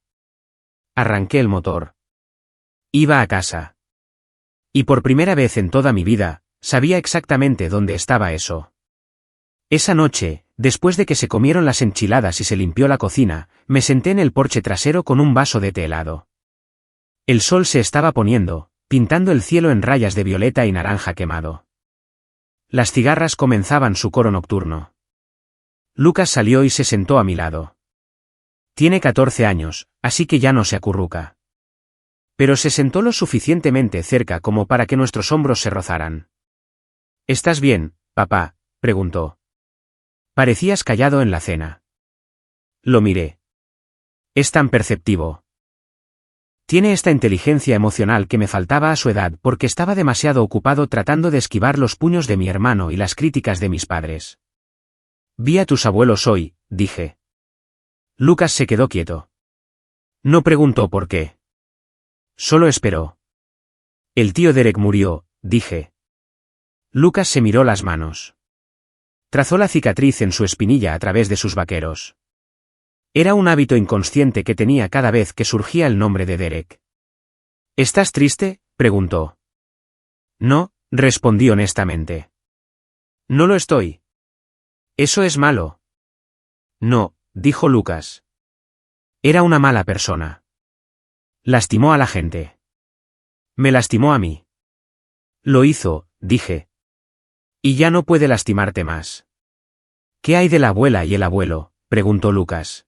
Arranqué el motor. Iba a casa. Y por primera vez en toda mi vida, sabía exactamente dónde estaba eso. Esa noche, después de que se comieron las enchiladas y se limpió la cocina, me senté en el porche trasero con un vaso de té helado. El sol se estaba poniendo, pintando el cielo en rayas de violeta y naranja quemado. Las cigarras comenzaban su coro nocturno. Lucas salió y se sentó a mi lado. Tiene 14 años, así que ya no se acurruca. Pero se sentó lo suficientemente cerca como para que nuestros hombros se rozaran. ¿Estás bien, papá?, preguntó. Parecías callado en la cena. Lo miré. Es tan perceptivo. Tiene esta inteligencia emocional que me faltaba a su edad porque estaba demasiado ocupado tratando de esquivar los puños de mi hermano y las críticas de mis padres. Vi a tus abuelos hoy, dije. Lucas se quedó quieto. No preguntó por qué. Solo esperó. El tío Derek murió, dije. Lucas se miró las manos. Trazó la cicatriz en su espinilla a través de sus vaqueros. Era un hábito inconsciente que tenía cada vez que surgía el nombre de Derek. ¿Estás triste?, preguntó. No, respondí honestamente. No lo estoy. Eso es malo. No, dijo Lucas. Era una mala persona. Lastimó a la gente. Me lastimó a mí. Lo hizo, dije. Y ya no puede lastimarte más. ¿Qué hay de la abuela y el abuelo?, preguntó Lucas.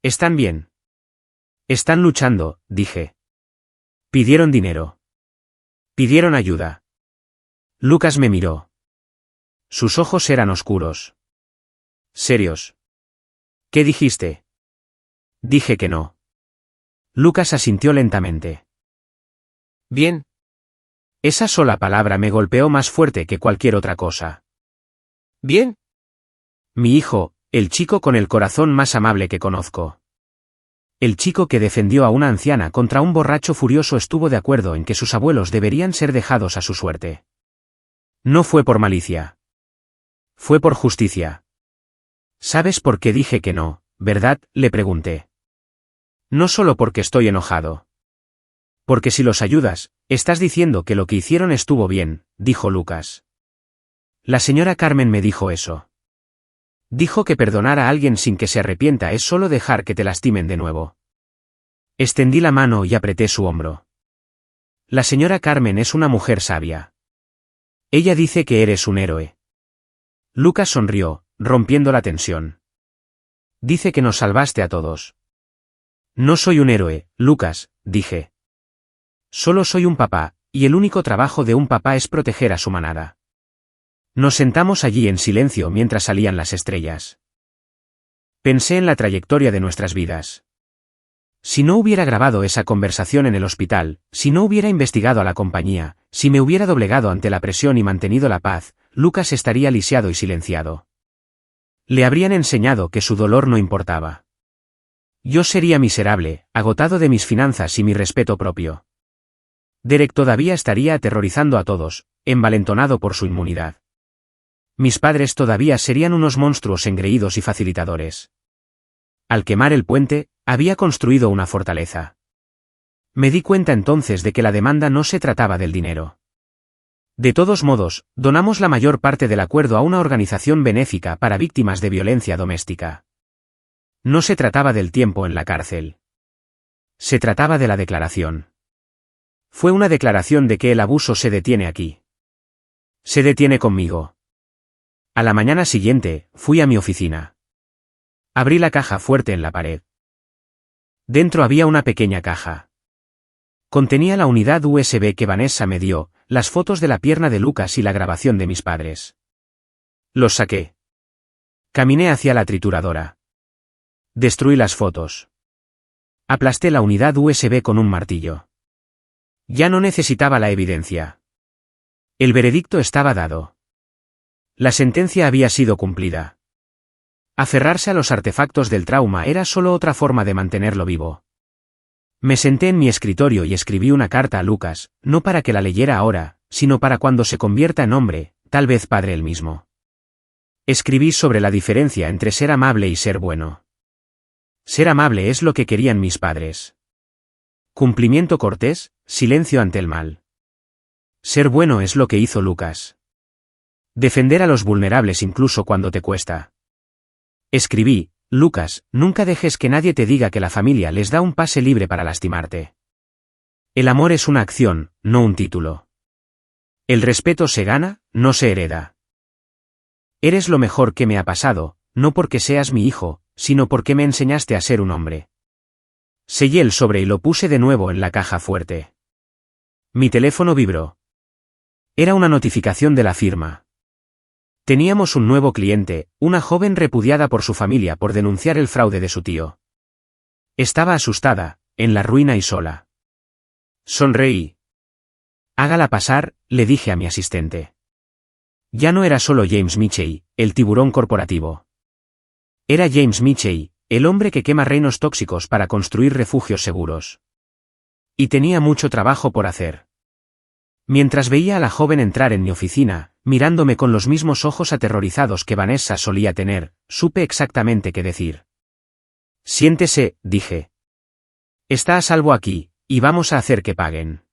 ¿Están bien? Están luchando, dije. Pidieron dinero. Pidieron ayuda. Lucas me miró. Sus ojos eran oscuros. Serios. ¿Qué dijiste? Dije que no. Lucas asintió lentamente. Bien. Esa sola palabra me golpeó más fuerte que cualquier otra cosa. Bien. Mi hijo, el chico con el corazón más amable que conozco. El chico que defendió a una anciana contra un borracho furioso estuvo de acuerdo en que sus abuelos deberían ser dejados a su suerte. No fue por malicia. Fue por justicia. ¿Sabes por qué dije que no, verdad?, le pregunté. No solo porque estoy enojado. Porque si los ayudas, estás diciendo que lo que hicieron estuvo bien, dijo Lucas. La señora Carmen me dijo eso. Dijo que perdonar a alguien sin que se arrepienta es solo dejar que te lastimen de nuevo. Extendí la mano y apreté su hombro. La señora Carmen es una mujer sabia. Ella dice que eres un héroe. Lucas sonrió, rompiendo la tensión. Dice que nos salvaste a todos. No soy un héroe, Lucas, dije. Solo soy un papá, y el único trabajo de un papá es proteger a su manada. Nos sentamos allí en silencio mientras salían las estrellas. Pensé en la trayectoria de nuestras vidas. Si no hubiera grabado esa conversación en el hospital, si no hubiera investigado a la compañía, si me hubiera doblegado ante la presión y mantenido la paz, Lucas estaría lisiado y silenciado. Le habrían enseñado que su dolor no importaba. Yo sería miserable, agotado de mis finanzas y mi respeto propio. Derek todavía estaría aterrorizando a todos, envalentonado por su inmunidad. Mis padres todavía serían unos monstruos engreídos y facilitadores. Al quemar el puente, había construido una fortaleza. Me di cuenta entonces de que la demanda no se trataba del dinero. De todos modos, donamos la mayor parte del acuerdo a una organización benéfica para víctimas de violencia doméstica. No se trataba del tiempo en la cárcel. Se trataba de la declaración. Fue una declaración de que el abuso se detiene aquí. Se detiene conmigo. A la mañana siguiente, fui a mi oficina. Abrí la caja fuerte en la pared. Dentro había una pequeña caja. Contenía la unidad USB que Vanessa me dio, las fotos de la pierna de Lucas y la grabación de mis padres. Los saqué. Caminé hacia la trituradora. Destruí las fotos. Aplasté la unidad USB con un martillo. Ya no necesitaba la evidencia. El veredicto estaba dado. La sentencia había sido cumplida. Aferrarse a los artefactos del trauma era solo otra forma de mantenerlo vivo. Me senté en mi escritorio y escribí una carta a Lucas, no para que la leyera ahora, sino para cuando se convierta en hombre, tal vez padre él mismo. Escribí sobre la diferencia entre ser amable y ser bueno. Ser amable es lo que querían mis padres. Cumplimiento cortés, silencio ante el mal. Ser bueno es lo que hizo Lucas. Defender a los vulnerables incluso cuando te cuesta. Escribí: Lucas, nunca dejes que nadie te diga que la familia les da un pase libre para lastimarte. El amor es una acción, no un título. El respeto se gana, no se hereda. Eres lo mejor que me ha pasado, no porque seas mi hijo, sino porque me enseñaste a ser un hombre. Sellé el sobre y lo puse de nuevo en la caja fuerte. Mi teléfono vibró. Era una notificación de la firma. Teníamos un nuevo cliente, una joven repudiada por su familia por denunciar el fraude de su tío. Estaba asustada, en la ruina y sola. Sonreí. Hágala pasar, le dije a mi asistente. Ya no era solo James Michey, el tiburón corporativo. Era James Michey, el hombre que quema reinos tóxicos para construir refugios seguros. Y tenía mucho trabajo por hacer. Mientras veía a la joven entrar en mi oficina, mirándome con los mismos ojos aterrorizados que Vanessa solía tener, supe exactamente qué decir. Siéntese, dije. Está a salvo aquí, y vamos a hacer que paguen.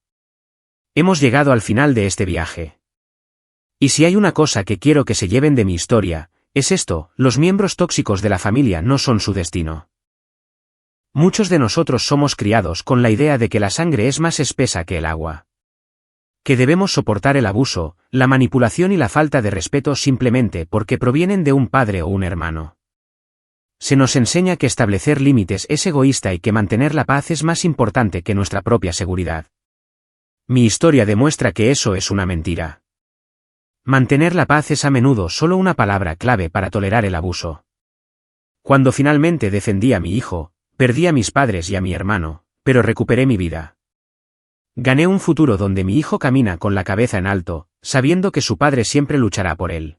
Hemos llegado al final de este viaje. Y si hay una cosa que quiero que se lleven de mi historia, es esto: los miembros tóxicos de la familia no son su destino. Muchos de nosotros somos criados con la idea de que la sangre es más espesa que el agua. Que debemos soportar el abuso, la manipulación y la falta de respeto simplemente porque provienen de un padre o un hermano. Se nos enseña que establecer límites es egoísta y que mantener la paz es más importante que nuestra propia seguridad. Mi historia demuestra que eso es una mentira. Mantener la paz es a menudo solo una palabra clave para tolerar el abuso. Cuando finalmente defendí a mi hijo, perdí a mis padres y a mi hermano, pero recuperé mi vida. Gané un futuro donde mi hijo camina con la cabeza en alto, sabiendo que su padre siempre luchará por él.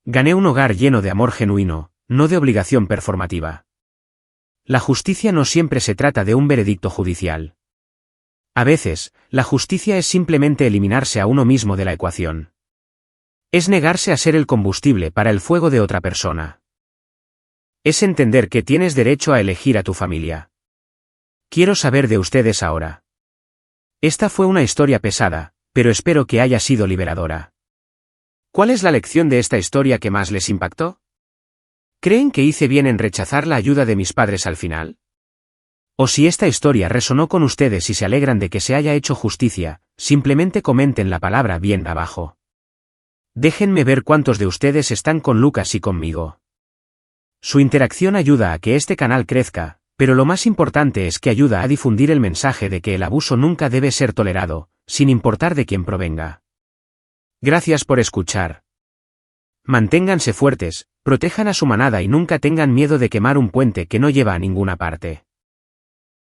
Gané un hogar lleno de amor genuino, no de obligación performativa. La justicia no siempre se trata de un veredicto judicial. A veces, la justicia es simplemente eliminarse a uno mismo de la ecuación. Es negarse a ser el combustible para el fuego de otra persona. Es entender que tienes derecho a elegir a tu familia. Quiero saber de ustedes ahora. Esta fue una historia pesada, pero espero que haya sido liberadora. ¿Cuál es la lección de esta historia que más les impactó? ¿Creen que hice bien en rechazar la ayuda de mis padres al final? O si esta historia resonó con ustedes y se alegran de que se haya hecho justicia, simplemente comenten la palabra bien abajo. Déjenme ver cuántos de ustedes están con Lucas y conmigo. Su interacción ayuda a que este canal crezca, pero lo más importante es que ayuda a difundir el mensaje de que el abuso nunca debe ser tolerado, sin importar de quién provenga. Gracias por escuchar. Manténganse fuertes, protejan a su manada y nunca tengan miedo de quemar un puente que no lleva a ninguna parte.